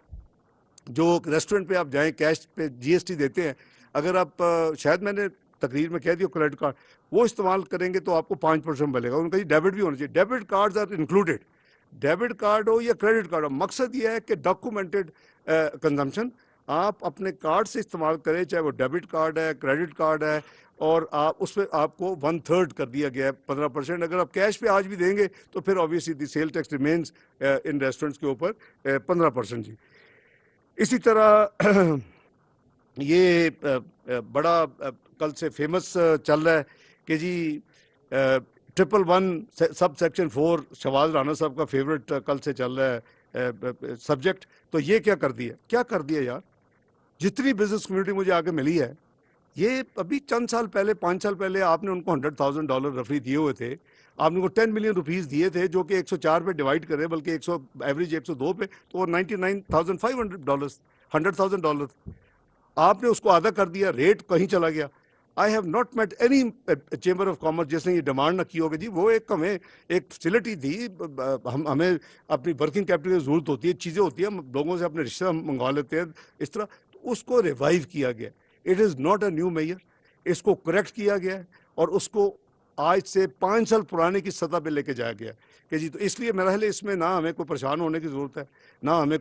جو ریسٹورنٹ پہ آپ جائیں کیش پہ جی ایس ٹی دیتے ہیں, اگر آپ شاید میں نے تقریر میں کہہ دیا کریڈٹ کارڈ وہ استعمال کریں گے تو آپ کو 5% ملے گا. ان کا جی ڈیبٹ بھی ہونا چاہیے, debit cards are included, debit card ہو یا کریڈٹ کارڈ ہو. مقصد یہ ہے کہ ڈاکومنٹڈ کنزمپشن آپ اپنے کارڈ سے استعمال کریں, چاہے وہ ڈیبٹ کارڈ ہے, کریڈٹ کارڈ ہے, اور آپ اس پہ آپ کو 1/3 کر دیا گیا ہے 15%. اگر آپ کیش پہ آج بھی دیں گے تو پھر obviously the sale tax remains in restaurants کے اوپر 15%. جی اسی طرح یہ بڑا کل سے فیمس چل رہا ہے کہ جی 111 سب سیکشن 4 شہباز رانا صاحب کا فیوریٹ کل سے چل رہا ہے سبجیکٹ. تو یہ کیا کر دیا یار, جتنی بزنس کمیونٹی مجھے آگے ملی ہے, یہ ابھی چند سال پہلے 5 سال پہلے آپ نے ان کو $100,000 رفلی دیے ہوئے تھے, آپ نے کو 10 ملین روپیز دیے تھے جو کہ 104 پہ ڈیوائڈ کرے, بلکہ ایوریج 102 پہ, تو وہ $99,500 $100,000 آپ نے اس کو آدھا کر دیا, ریٹ کہیں چلا گیا. I have not met any chamber of commerce جس نے یہ ڈیمانڈ نہ کی ہوگی جی وہ ہمیں ایک فیسلٹی تھی, ہمیں اپنی ورکنگ کیپٹل کی ضرورت ہوتی ہے, چیزیں ہوتی ہیں, ہم لوگوں سے اپنے رشتہ منگوا لیتے ہیں اس طرح, تو اس کو ریوائیو کیا گیا. It is not a new measure, اس کو کریکٹ کیا گیا ہے اور اس کو آج سے 5 سال پرانے کی سطح پہ لے کے جایا گیا کہ جی. تو اس لیے میرا خیال ہے اس میں نہ ہمیں کوئی پریشان ہونے کی ضرورت ہے, نہ ہمیں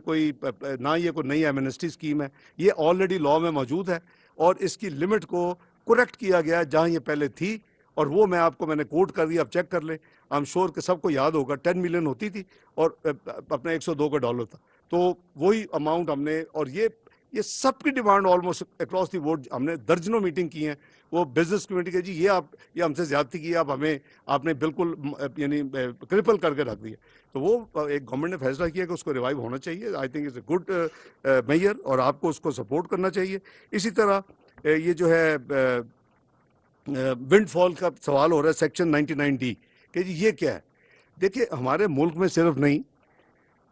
نہ یہ کوئی نئی ایمنسٹی اسکیم ہے, یہ آلریڈی لاء میں موجود ہے اور اس کی لمٹ کو کریکٹ کیا گیا ہے جہاں یہ پہلے تھی, اور وہ میں نے کوٹ کر دیا, آپ چیک کر لیں. آئی ایم شیور کہ سب کو یاد ہوگا 10 ملین ہوتی تھی اور اپنا $102 تھا, تو وہی اماؤنٹ ہم نے, اور یہ سب کی demand almost across the board ہم نے درجنوں میٹنگ کی ہیں. وہ بزنس کمیونٹی کے جی یہ ہم سے زیادتی کی, آپ نے بالکل یعنی کرپل کر کے رکھ دیا. تو وہ ایک گورنمنٹ نے فیصلہ کیا کہ اس کو ریوائیو ہونا چاہیے. I think it's a good mayor اور آپ کو اس کو سپورٹ کرنا چاہیے. اسی طرح یہ جو ہے ونڈ فال کا سوال ہو رہا ہے سیکشن 99D کہ جی یہ کیا ہے. دیکھیے ہمارے ملک میں صرف نہیں,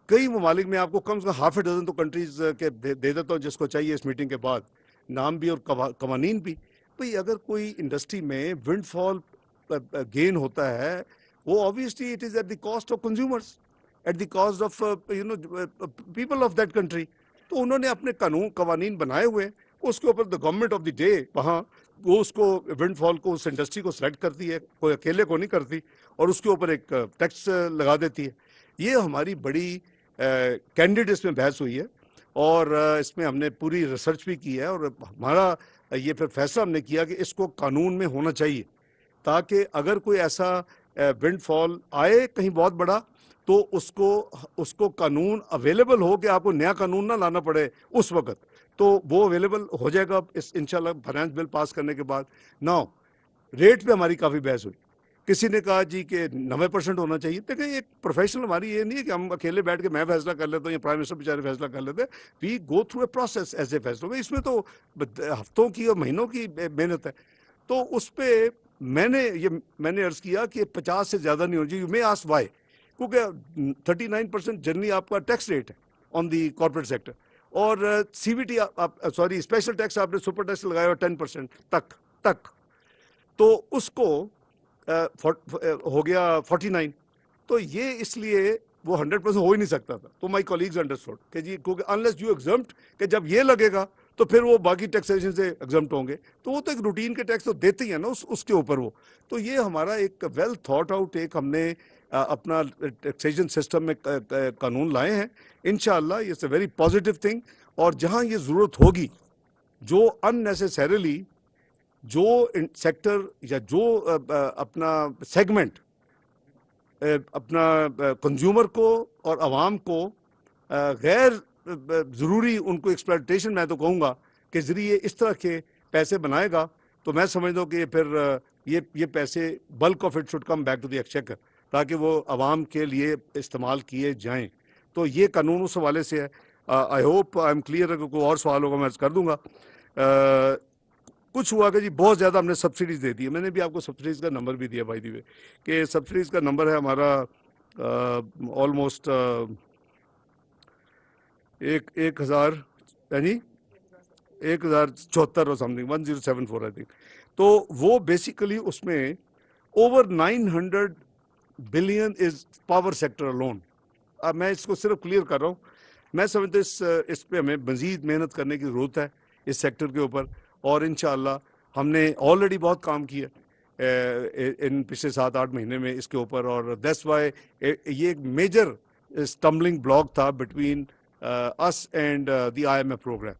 کئی ممالک میں آپ کو کم سے کم ½ ڈزن تو کنٹریز کے دے دیتا ہوں جس کو چاہیے اس میٹنگ کے بعد, نام بھی اور قوانین بھی. بھئی اگر کوئی انڈسٹری میں ونڈ فال گین ہوتا ہے, وہ obviously it is at the cost of consumers, at the cost of people of that country. تو انہوں نے اپنے قوانین بنائے ہوئے, اس کے اوپر the government of the day وہاں وہ اس کو ونڈ فال کو اس انڈسٹری کو سلیکٹ کرتی ہے, کوئی اکیلے کو نہیں کرتی, اور اس کے اوپر ایک ٹیکس لگا دیتی ہے. یہ ہماری بڑی کینڈیڈ اس میں بحث ہوئی ہے اور اس میں ہم نے پوری ریسرچ بھی کی ہے, اور ہمارا یہ پھر فیصلہ ہم نے کیا کہ اس کو قانون میں ہونا چاہیے تاکہ اگر کوئی ایسا ونڈ فال آئے کہیں بہت بڑا تو اس کو قانون اویلیبل ہو کہ آپ کو نیا قانون نہ لانا پڑے اس وقت, تو وہ اویلیبل ہو جائے گا اس انشاءاللہ فائنانس بل پاس کرنے کے بعد. ناؤ ریٹ پہ ہماری کافی بحث ہوئی. کسی نے کہا جی کہ 90% ہونا چاہیے. دیکھیں ایک پروفیشنل ہماری یہ نہیں ہے کہ ہم اکیلے بیٹھ کے میں فیصلہ کر لیتا ہوں یا پرائم منسٹر بیچارے فیصلہ کر لیتے ہیں. وی گو تھرو اے پروسیس ایسے فیصلوں میں, اس میں تو ہفتوں کی اور مہینوں کی محنت ہے. تو اس پہ میں نے عرض کیا کہ 50 سے زیادہ نہیں ہونا چاہیے. میں آس وائی, کیونکہ 39% جنرلی آپ کا ٹیکس ریٹ ہے آن دی کارپوریٹ سیکٹر, اور سی وی ٹی اسپیشل ٹیکس آپ نے سپر ٹیکس لگایا ہوا 10% تک, تو اس کو ہو گیا 49. تو یہ اس لیے وہ 100% ہو ہی نہیں سکتا تھا. تو مائی کولیگز انڈرسٹوڈ کہ جی کیونکہ انلیس یو ایگزمپٹ کہ جب یہ لگے گا تو پھر وہ باقی ٹیکسیشن سے ایگزمپٹ ہوں گے. تو وہ تو ایک روٹین کے ٹیکس تو دیتے ہی ہیں نا اس کے اوپر وہ. تو یہ ہمارا ایک ویل تھاٹ آؤٹ ایک ہم نے اپنا ٹیکسیشن سسٹم میں قانون لائے ہیں. انشاءاللہ it's a very positive thing. اور جہاں یہ ضرورت ہوگی, جو ان نیسیسریلی جو سیکٹر یا جو اپنا سیگمنٹ اپنا کنزیومر کو اور عوام کو غیر ضروری ان کو ایکسپلائٹیشن میں تو کہوں گا کہ ذریعے اس طرح کے پیسے بنائے گا, تو میں سمجھتا ہوں کہ پھر یہ پیسے bulk of it should come back to the exchequer, تاکہ وہ عوام کے لیے استعمال کیے جائیں. تو یہ قانون اس حوالے سے ہے. I hope I am clear. اگر کوئی اور سوال ہوگا میں عرض کر دوں گا. کچھ ہوا کہ جی بہت زیادہ ہم نے سبسڈیز دے دی. میں نے بھی آپ کو سبسڈیز کا نمبر بھی دیا بائی دی وے, کہ سبسڈیز کا نمبر ہے ہمارا آلموسٹ 1000 یعنی 1074 اور سم تھنگ 1074 آئی تھنک. تو وہ بیسیکلی اس میں over 900 billion is power sector alone. اب میں اس کو صرف کلیئر کر رہا ہوں. میں سمجھتا ہوں اس پہ ہمیں مزید محنت کرنے کی ضرورت ہے اس سیکٹر کے اوپر, اور انشاءاللہ ہم نے آلریڈی بہت کام کیا ان پچھلے 7-8 مہینے میں اس کے اوپر. اور دیٹس وائی یہ ایک میجر اسٹمبلنگ بلاک تھا between us and the I M F programme.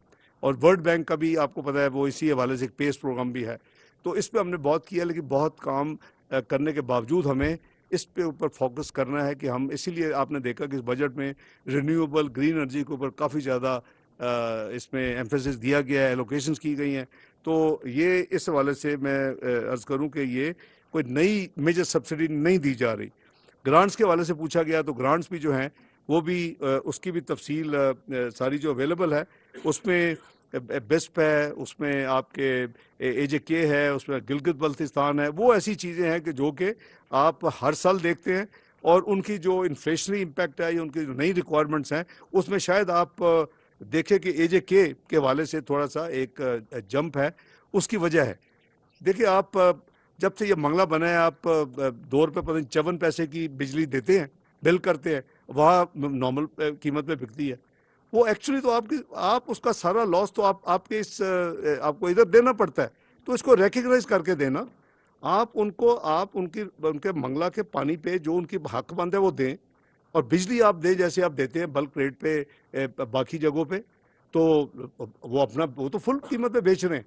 اور ورلڈ بینک کا بھی آپ کو پتہ ہے وہ اسی حوالے سے ایک پیس پروگرام بھی ہے. تو اس پہ ہم نے بہت کیا, لیکن بہت کام کرنے کے باوجود ہمیں اس پہ اوپر فوکس کرنا ہے کہ ہم, اسی لیے آپ نے دیکھا کہ اس بجٹ میں رینیویبل گرین انرجی کے اوپر کافی زیادہ اس میں ایمفیسس دیا گیا ہے, ایلوکیشنز کی گئی ہیں. تو یہ اس حوالے سے میں عرض کروں کہ یہ کوئی نئی میجر سبسڈی نہیں دی جا رہی. گرانٹس کے حوالے سے پوچھا گیا, تو گرانٹس بھی جو ہیں وہ بھی اس کی بھی تفصیل ساری جو اویلیبل ہے, اس میں بیسپ ہے, اس میں آپ کے اے جے کے ہے, اس میں گلگت بلتستان ہے. وہ ایسی چیزیں ہیں کہ جو کہ آپ ہر سال دیکھتے ہیں, اور ان کی جو انفلیشنری امپیکٹ ہے یا ان کی جو نئی ریکوائرمنٹس ہیں اس میں شاید آپ دیکھیں کہ اے جے کے حوالے سے تھوڑا سا ایک جمپ ہے. اس کی وجہ ہے, دیکھیں آپ جب سے یہ منگلہ بنا ہے, آپ 2 روپے 54 پیسے کی بجلی دیتے ہیں, بل کرتے ہیں, وہاں نارمل قیمت پہ بکتی ہے. وہ ایکچولی تو آپ اس کا سارا لاس تو آپ کے آپ کو ادھر دینا پڑتا ہے. تو اس کو ریکگنائز کر کے دینا, آپ ان کے منگلہ کے پانی پہ جو ان کی حق مند ہے وہ دیں, اور بجلی آپ دیں جیسے آپ دیتے ہیں بلک ریٹ پہ باقی جگہوں پہ. تو وہ تو فل قیمت پہ بیچ رہے ہیں.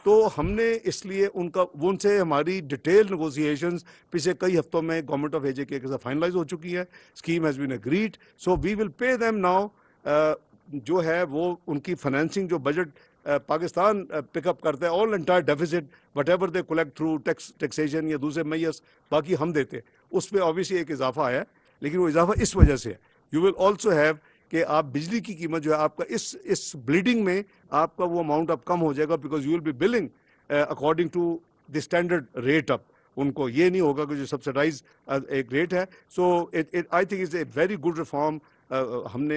تو ہم نے اس لیے ان سے ہماری ڈیٹیل نیگوسیشنز پچھلے کئی ہفتوں میں گورنمنٹ آف اے جے کے ساتھ فائنلائز ہو چکی ہے. Scheme has been agreed, so we will pay them now. جو ہے وہ ان کی فائنینسنگ جو بجٹ پاکستان پک اپ کرتا ہے, all entire deficit whatever they collect through taxation یا دوسرے میئرس, باقی ہم دیتے ہیں. اس پہ آبویسلی ایک اضافہ آیا ہے, لیکن وہ اضافہ اس وجہ سے ہے. یو ول آلسو ہیو کہ آپ بجلی کی قیمت جو ہے آپ کا اس بلیڈنگ میں آپ کا وہ اماؤنٹ اب کم ہو جائے گا, because you will be billing according to the standard rate. اب ان کو یہ نہیں ہوگا کہ جو سبسڈائز ایک ریٹ ہے. So I think is a very good reform. ہم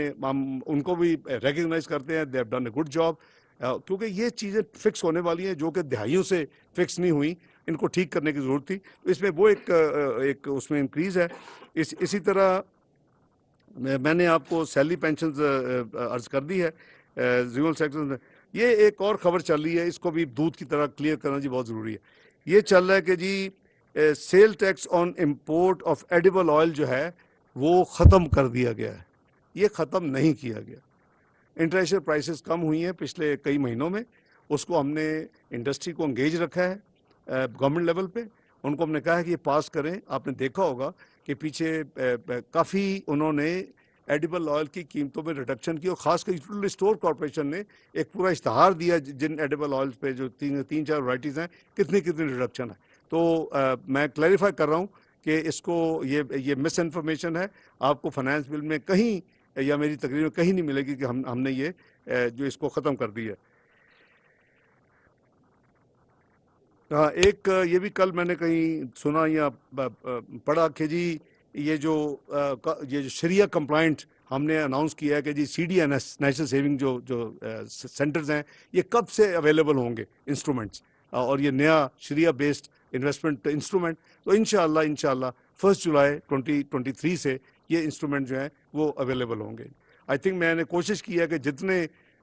ان کو بھی ریکگنائز کرتے ہیں, they have done a good job, کیونکہ یہ چیزیں فکس ہونے والی ہیں جو کہ دہائیوں سے فکس نہیں ہوئیں. ان کو ٹھیک کرنے کی ضرورت تھی. اس میں وہ ایک اس میں انکریز ہے. اسی طرح میں نے آپ کو سیلری پینشنز عرض کر دی ہے ریول سیکٹر میں. یہ ایک اور خبر چل رہی ہے, اس کو بھی دودھ کی طرح کلیئر کرنا جی بہت ضروری ہے. یہ چل رہا ہے کہ جی sale tax on import of edible oil جو ہے وہ ختم کر دیا گیا ہے. یہ ختم نہیں کیا گیا. انٹرنیشنل پرائسز کم ہوئی ہیں پچھلے کئی مہینوں میں, اس کو ہم نے انڈسٹری کو انگیج رکھا ہے گورنمنٹ لیول پہ. ان کو ہم نے کہا ہے کہ یہ پاس کریں. آپ نے دیکھا ہوگا کہ پیچھے کافی انہوں نے ایڈیبل آئل کی قیمتوں میں ریڈکشن کی, اور خاص کر یوٹیلیٹی اسٹور کارپوریشن نے ایک پورا اشتہار دیا جن ایڈیبل آئلس پہ جو 3-4 ورائٹیز ہیں کتنی ریڈکشن ہے. تو میں کلیریفائی کر رہا ہوں کہ اس کو یہ مس انفارمیشن ہے. آپ کو فائنانس بل میں کہیں یا میری تقریر میں کہیں نہیں ملے گی کہ ہم نے یہ جو اس کو ختم کر دی ہے. ہاں, ایک یہ بھی کل میں نے کہیں سنا یا پڑھا کہ جی یہ جو شریعہ کمپلائنٹ ہم نے اناؤنس کیا ہے کہ جی C D N S national saving جو سینٹرز ہیں یہ کب سے اویلیبل ہوں گے انسٹرومنٹس, اور یہ نیا شریعہ بیسڈ انویسٹمنٹ انسٹرومنٹ. تو انشاءاللہ 1 جولائی 2023 سے یہ انسٹرومنٹ جو ہیں وہ اویلیبل ہوں گے. آئی تھنک میں نے کوشش کی ہے کہ جتنے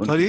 Sorry?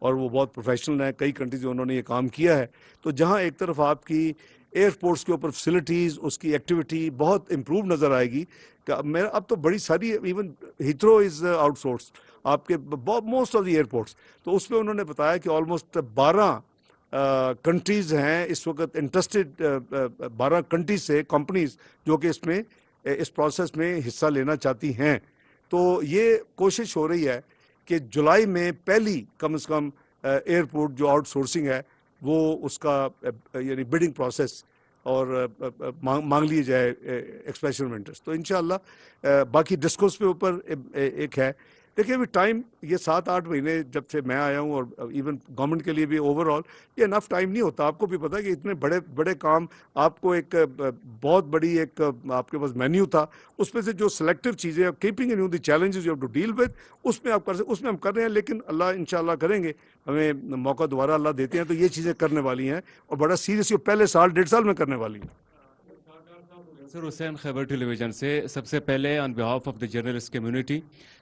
اور وہ بہت پروفیشنل ہیں, کئی کنٹریز میں انہوں نے یہ کام کیا ہے. تو جہاں ایک طرف آپ کی ایئرپورٹس کے اوپر فیسلٹیز, اس کی ایکٹیویٹی بہت امپروو نظر آئے گی. میرا اب تو بڑی ساری, even Heathrow is out source, آپ کے موسٹ آف دی ایئرپورٹس. تو اس میں انہوں نے بتایا کہ آلموسٹ 12 کنٹریز ہیں اس وقت انٹرسٹڈ, 12 کنٹریز سے کمپنیز جو کہ اس میں اس پروسیس میں حصہ لینا چاہتی ہیں. تو یہ کوشش ہو رہی ہے کہ جولائی میں پہلی کم از کم ایئرپورٹ جو آؤٹ سورسنگ ہے وہ اس کا یعنی بڈنگ پروسیس اور مانگ لیے جائے ایکسپریشن وینڈرس. تو انشاءاللہ باقی ڈسکوس پہ اوپر ایک ہے. دیکھیے ابھی ٹائم یہ 7-8 مہینے جب سے میں آیا ہوں, اور ایون گورنمنٹ کے لیے بھی اوور آل یہ انف ٹائم نہیں ہوتا. آپ کو بھی پتا ہے کہ اتنے بڑے بڑے کام, آپ کو ایک بہت بڑی ایک آپ کے پاس مینیو تھا, اس میں سے جو سلیکٹو چیزیں keeping in the challenges you have to deal with, اس میں آپ اس میں ہم کر رہے ہیں. لیکن اللہ انشاءاللہ کریں گے, ہمیں موقع دوبارہ اللہ دیتے ہیں تو یہ چیزیں کرنے والی ہیں, اور بڑا سیریس پہلے سال 1.5 سال میں کرنے والی ہیں. سر حسین, خیبر ٹیلی ویژن سے. سب سے پہلے on behalf of the journalist community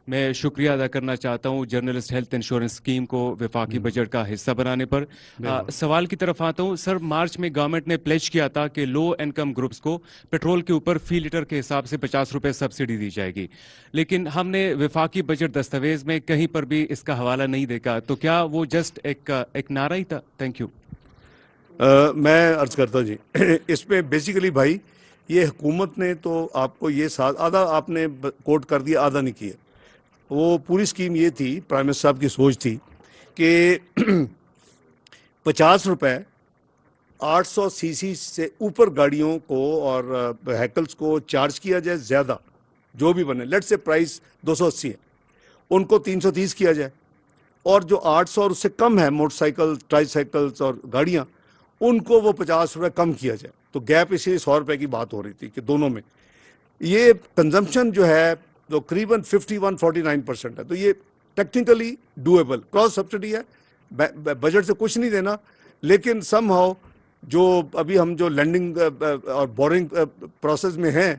میں شکریہ ادا کرنا چاہتا ہوں جرنلسٹ ہیلتھ انشورنس اسکیم کو وفاقی بجٹ کا حصہ بنانے پر. سوال کی طرف آتا ہوں. سر, مارچ میں گورنمنٹ نے پلیج کیا تھا کہ لو انکم گروپس کو پیٹرول کے اوپر فی لیٹر کے حساب سے 50 روپے سبسڈی دی جائے گی, لیکن ہم نے وفاقی بجٹ دستاویز میں کہیں پر بھی اس کا حوالہ نہیں دیکھا. تو کیا وہ جسٹ ایک نعرہ ہی تھا؟ Thank you. میں عرض کرتا جی, اس میں بیسیکلی بھائی یہ حکومت نے تو آپ کو یہ آدھا آپ نے کوٹ کر دیا, آدھا نہیں کیا. وہ پوری اسکیم یہ تھی, پرائم منسٹر صاحب کی سوچ تھی کہ 50 روپے 800 سی سی سے اوپر گاڑیوں کو اور وہیکلس کو چارج کیا جائے زیادہ, جو بھی بنے. لیٹ سے پرائس 280 ہے, ان کو 330 کیا جائے, اور جو 800 اور اس سے کم ہے موٹر سائیکل, ٹرائی سائیکلس اور گاڑیاں, ان کو وہ 50 روپے کم کیا جائے. تو گیپ اسی 100 روپے کی بات ہو رہی تھی کہ دونوں میں یہ کنزمپشن جو ہے تو قریباً 51-49% ہے. تو یہ ٹیکنیکلی ڈویبل, کراس سبسڈی ہے, بجٹ سے کچھ نہیں دینا, لیکن سم ہاؤ جو ابھی ہم جو لینڈنگ اور بورنگ پروسیس میں ہیں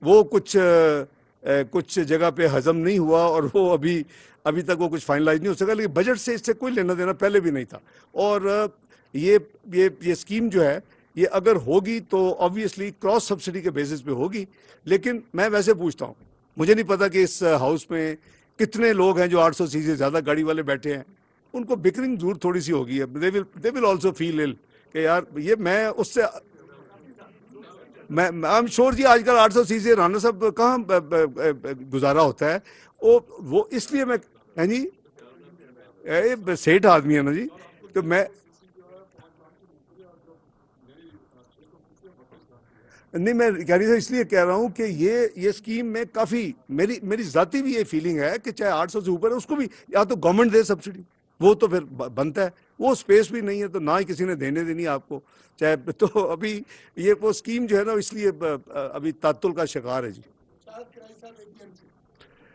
وہ کچھ جگہ پہ ہضم نہیں ہوا, اور وہ ابھی تک وہ کچھ فائنلائز نہیں ہو سکا. لیکن بجٹ سے اس سے کوئی لینا دینا پہلے بھی نہیں تھا. اور یہ اسکیم جو ہے یہ اگر ہوگی تو آبویسلی کراس سبسڈی کے بیسس پہ ہوگی. لیکن میں ویسے پوچھتا ہوں, مجھے نہیں پتا کہ اس ہاؤس میں کتنے لوگ ہیں جو 800 سی سے زیادہ گاڑی والے بیٹھے ہیں. ان کو بکرنگ ضرور تھوڑی سی ہوگی. دے ول آلسو فیل ال کہ یار یہ میں اس سے آئی ایم شور جی آج کل 800 سی سے رانا صاحب کہاں گزارا ہوتا ہے. وہ اس لیے میں جی سیٹ آدمی ہے نا جی, تو میں نہیں, میں اس لیے کہہ رہا ہوں کہ یہ اسکیم میں کافی میری ذاتی بھی یہ فیلنگ ہے کہ چاہے 800 سے اوپر ہے اس کو بھی یا تو گورنمنٹ دے سبسڈی, وہ تو پھر بنتا ہے. وہ اسپیس بھی نہیں ہے تو نہ ہی کسی نے دینے دینی آپ کو چاہے. تو ابھی یہ وہ اسکیم جو ہے نا اس لیے ابھی تعطل کا شکار ہے جی.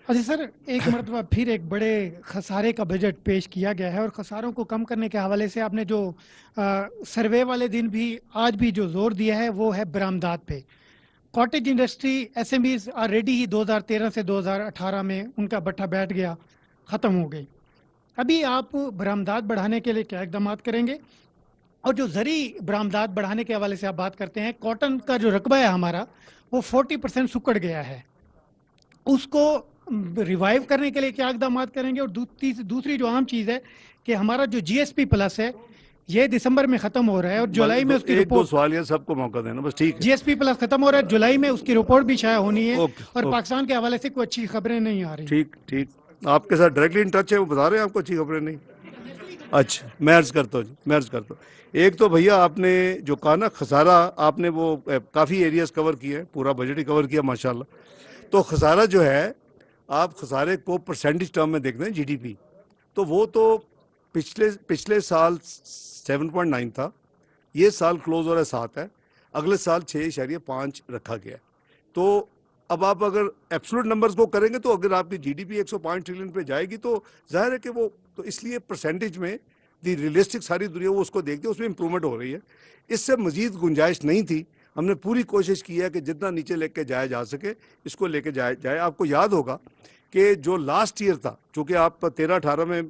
اچھا سر, ایک مرتبہ پھر ایک بڑے خسارے کا بجٹ پیش کیا گیا ہے, اور خساروں کو کم کرنے کے حوالے سے آپ نے جو سروے والے دن بھی آج بھی جو زور دیا ہے وہ ہے برآمدات پہ. Cottage industry S M Es already ہی 2013 سے 2018 میں ان کا بٹھا بیٹھ گیا, ختم ہو گئی. ابھی آپ برآمدات بڑھانے کے لیے کیا اقدامات کریں گے؟ اور جو زرعی برآمدات بڑھانے کے حوالے سے آپ بات کرتے ہیں, کاٹن کا جو رقبہ ہے ہمارا وہ 40% سکڑ گیا ہے, اس کو ریوائیو کرنے کے لیے کیا اقدامات کریں گے؟ اور دوسری جو عام چیز ہے کہ ہمارا جو جی ایس پی پلس ہے یہ دسمبر میں ختم ہو رہا ہے, اور جولائی میں اس کی ایک دو رپورٹ, سوال یہ سب کو موقع دینا بس, ٹھیک ہے. جی ایس پی پلس ختم ہو رہا ہے, جولائی میں اس کی رپورٹ بھی شائع ہونی ہے, اور اوکے. پاکستان کے حوالے سے کوئی اچھی خبریں نہیں آ رہی. ٹھیک آپ کے ساتھ ڈائریکٹلی ان ٹچ ہے, وہ بتا رہے ہیں آپ کو اچھی خبریں نہیں. اچھا میں عرض کرتا ہوں. ایک تو بھیا آپ نے جو کہا نا خسارہ, آپ نے وہ کافی ایریاز کور کیے ہیں, پورا بجٹ ہی کور کیا ماشاءاللہ. تو خسارہ جو ہے آپ خسارے کو پرسنٹیج ٹرم میں دیکھتے ہیں جی ڈی پی, تو وہ تو پچھلے سال 7.9 تھا, یہ سال کلوز ہو رہا ہے 7 ہے, اگلے سال 6.5 رکھا گیا. تو اب آپ اگر ایبسولوٹ نمبرز کو کریں گے تو اگر آپ کی جی ڈی پی 105 ٹریلین پہ جائے گی تو ظاہر ہے کہ وہ تو اس لیے پرسنٹیج میں دی ریئلسٹک ساری دنیا وہ اس کو دیکھتے ہیں, اس میں امپرومنٹ ہو رہی ہے. اس سے مزید گنجائش نہیں تھی. ہم نے پوری کوشش کی ہے کہ جتنا نیچے لے کے جایا جا سکے اس کو لے کے جائے. آپ کو یاد ہوگا کہ جو لاسٹ ایئر تھا، چونکہ آپ 13-18 میں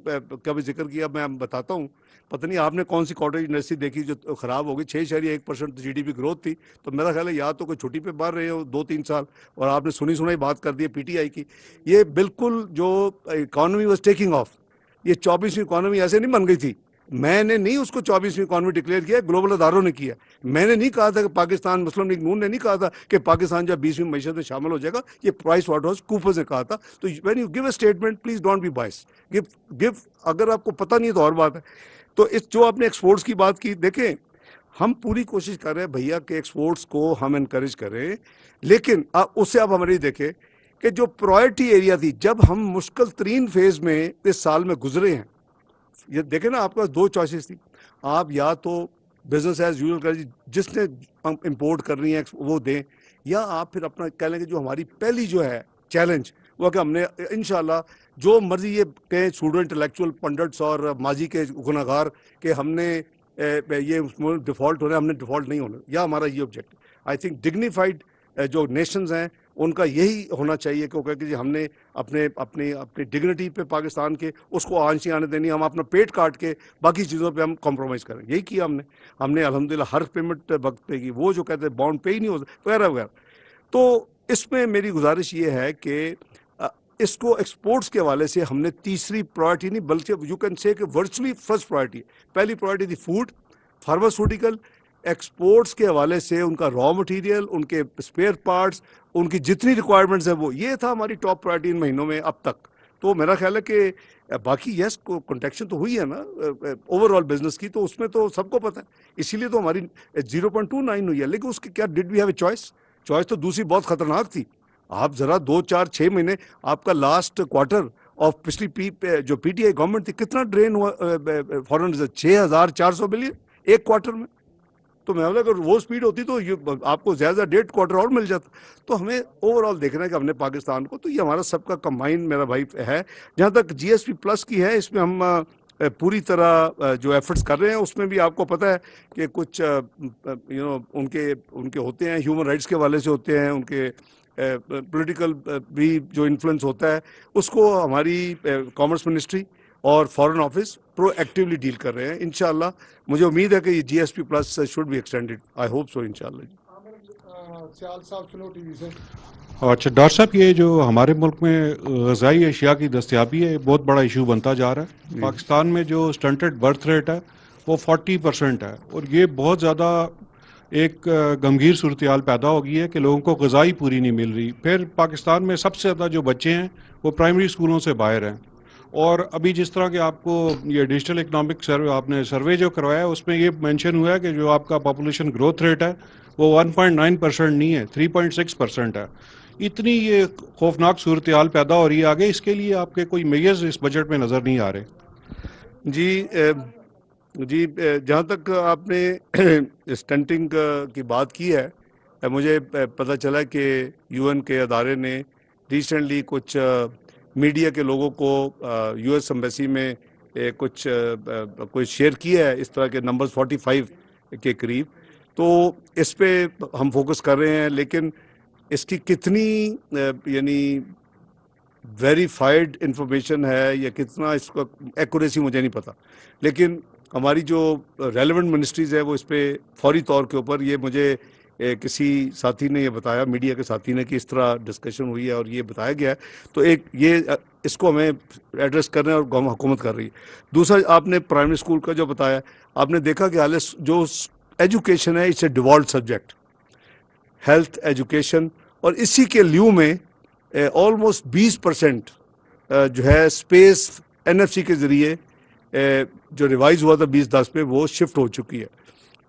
کا بھی ذکر کیا، میں بتاتا ہوں، پتہ نہیں آپ نے کون سی کاٹیج انڈسٹری دیکھی جو خراب ہو گئی. 6.1% جی ڈی پی گروتھ تھی. تو میرا خیال ہے یا تو کوئی چھٹی پہ باہر رہے ہو 2-3 سال اور آپ نے سنی بات کر دی پی ٹی آئی کی. یہ بالکل جو اکانومی واز ٹیکنگ آف، یہ 24ویں اکانومی ایسے نہیں بن گئی تھی. میں نے نہیں اس کو 24ویں اکانومی ڈکلیئر کیا، گلوبل اداروں نے کیا. میں نے نہیں کہا تھا کہ پاکستان، مسلم لیگ نون نے نہیں کہا تھا کہ پاکستان جب 20ویں معیشت میں شامل ہو جائے گا. یہ پرائس واٹر ہاؤس کوپرز نے کہا تھا. تو when you give a statement please don't be bias. Give اگر آپ کو پتہ نہیں ہے تو اور بات ہے. تو اس جو آپ نے ایکسپورٹس کی بات کی، دیکھیں ہم پوری کوشش کر رہے ہیں بھیا کہ ایکسپورٹس کو ہم انکریج کریں، لیکن اس سے آپ ہماری دیکھیں کہ جو پرائرٹی ایریا تھی، جب ہم مشکل ترین فیز میں اس سال میں گزرے ہیں، یہ دیکھیں نا آپ کے پاس 2 چوائسیز تھی. آپ یا تو بزنس ایز یوزل کریں، جس نے امپورٹ کرنی ہے وہ دیں، یا آپ پھر اپنا کہہ لیں کہ جو ہماری پہلی جو ہے چیلنج وہ کہ ہم نے انشاءاللہ جو مرضی یہ کہیں سوڈو انٹلیکچوئل پنڈٹس اور ماضی کے گناہگار کہ ہم نے یہ ڈیفالٹ ہونا ہے، ہم نے ڈیفالٹ نہیں ہونا، یا ہمارا یہ آبجیکٹو. آئی تھنک ڈگنیفائڈ جو نیشنز ہیں ان کا یہی ہونا چاہیے کہ جی ہم نے اپنی ڈگنیٹی پہ پاکستان کے اس کو آنچ نہیں آنے دینی. ہم اپنا پیٹ کاٹ کے باقی چیزوں پہ ہم کمپرومائز کریں. یہی کیا ہم نے الحمدللہ ہر پیمنٹ وقت پہ کی. وہ جو کہتے ہیں بانڈ پے ہی نہیں ہو وغیرہ وغیرہ. تو اس میں میری گزارش یہ ہے کہ اس کو ایکسپورٹس کے حوالے سے ہم نے تیسری پرائرٹی نہیں بلکہ یو کین سے کہ ورچولی فرسٹ پرائرٹی. پہلی پرائرٹی تھی فوڈ، فارماسوٹیکل. ایکسپورٹس کے حوالے سے ان کا را مٹیریل، ان کے اسپیئر پارٹس، ان کی جتنی ریکوائرمنٹس ہیں وہ یہ تھا ہماری ٹاپ پرائرٹی ان مہینوں میں اب تک. تو میرا خیال ہے کہ باقی یس کنٹیکشن تو ہوئی ہے نا اوور آل بزنس کی، تو اس میں تو سب کو پتہ ہے، اسی لیے تو ہماری 0.29 ہوئی ہے. لیکن اس کی کیا ڈڈ وی ہیو اے چوائس تو دوسری بہت خطرناک تھی. آپ ذرا 2-4-6 مہینے آپ کا لاسٹ کوارٹر آف پچھلی جو پی ٹی آئی گورنمنٹ تھی کتنا ڈرین ہوا فارن ریزرو 6,400 بلین ایک کوارٹر میں. تو میں اگر وہ سپیڈ ہوتی تو آپ کو زیادہ 1.5 کوارٹر اور مل جاتا. تو ہمیں اوور آل دیکھنا ہے کہ ہم نے پاکستان کو، تو یہ ہمارا سب کا کمبائن میرا بھائی ہے. جہاں تک جی ایس پی پلس کی ہے، اس میں ہم پوری طرح جو ایفرٹس کر رہے ہیں. اس میں بھی آپ کو پتہ ہے کہ کچھ ان کے ہوتے ہیں ہیومن رائٹس کے حوالے سے ہوتے ہیں، ان کے پولیٹیکل بھی جو انفلوئنس ہوتا ہے اس کو ہماری کامرس منسٹری اور foreign office proactively deal کر رہے ہیں. انشاءاللہ مجھے امید ہے کہ یہ G S P plus should be extended. I hope so انشاءاللہ. اچھا ڈاکٹر صاحب، یہ جو ہمارے ملک میں غذائی اشیاء کی دستیابی ہے بہت بڑا ایشو بنتا جا رہا ہے. پاکستان میں جو اسٹنٹڈ برتھ ریٹ ہے وہ 40% ہے، اور یہ بہت زیادہ ایک گمگیر صورتحال پیدا ہو گئی ہے کہ لوگوں کو غذائی پوری نہیں مل رہی. پھر پاکستان میں سب سے زیادہ جو بچے ہیں وہ پرائمری اسکولوں سے باہر ہیں. اور ابھی جس طرح کہ آپ کو یہ ڈیجیٹل اکنامک آپ نے سروے جو کروایا ہے اس میں یہ مینشن ہوا ہے کہ جو آپ کا پاپولیشن گروتھ ریٹ ہے وہ 1.9% نہیں ہے، 3.6% ہے. اتنی یہ خوفناک صورتحال پیدا ہو رہی ہے آگے، اس کے لیے آپ کے کوئی میئرز اس بجٹ میں نظر نہیں آ رہے؟ جی جہاں تک آپ نے اسٹنٹنگ کی بات کی ہے، مجھے پتہ چلا کہ یو این کے ادارے نے ریسنٹلی کچھ میڈیا کے لوگوں کو یو ایس ایمبیسی میں کوئی شیئر کیا ہے اس طرح کے نمبرز 45 کے قریب. تو اس پہ ہم فوکس کر رہے ہیں، لیکن اس کی کتنی یعنی ویریفائڈ انفارمیشن ہے یا کتنا اس کا ایکوریسی مجھے نہیں پتہ. لیکن ہماری جو ریلیونٹ منسٹریز ہے وہ اس پہ فوری طور کے اوپر، یہ مجھے کسی ساتھی نے یہ بتایا، میڈیا کے ساتھی نے، کہ اس طرح ڈسکشن ہوئی ہے اور یہ بتایا گیا ہے. تو ایک یہ اس کو ہمیں ایڈریس کر رہے ہیں اور حکومت کر رہی ہے. دوسرا آپ نے پرائمری اسکول کا جو بتایا، آپ نے دیکھا کہ حال جو ایجوکیشن ہے it's a devolved subject, health education, اور اسی کے لیو میں آلموسٹ 20% جو ہے اسپیس این ایف سی کے ذریعے جو ریوائز ہوا تھا 2010 میں وہ شفٹ ہو چکی ہے.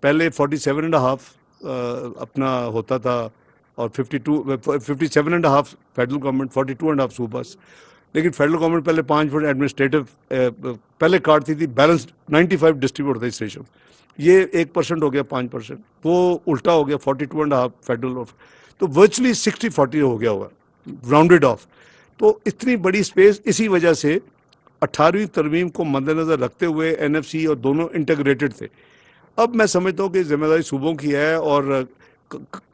پہلے 47.5 اپنا ہوتا تھا اور 57.5 فیڈرل گورنمنٹ، 42.5 صوباس. لیکن فیڈرل گورنمنٹ پہلے 5% ایڈمنسٹریٹو پہلے کاٹتی تھی، بیلنس 95 ڈسٹریبیوٹ ہوتا ہے ریشو. یہ 1% ہو گیا 5%، وہ الٹا ہو گیا 42.5 فیڈرل آف. تو ورچولی 60-40 ہو گیا ہوا راؤنڈیڈ آف. تو اتنی بڑی اسپیس، اسی وجہ سے 18ویں ترمیم کو مد نظر رکھتے ہوئے این ایف سی اور دونوں انٹیگریٹڈ تھے. اب میں سمجھتا ہوں کہ ذمہ داری صوبوں کی ہے اور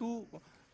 2,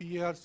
PARC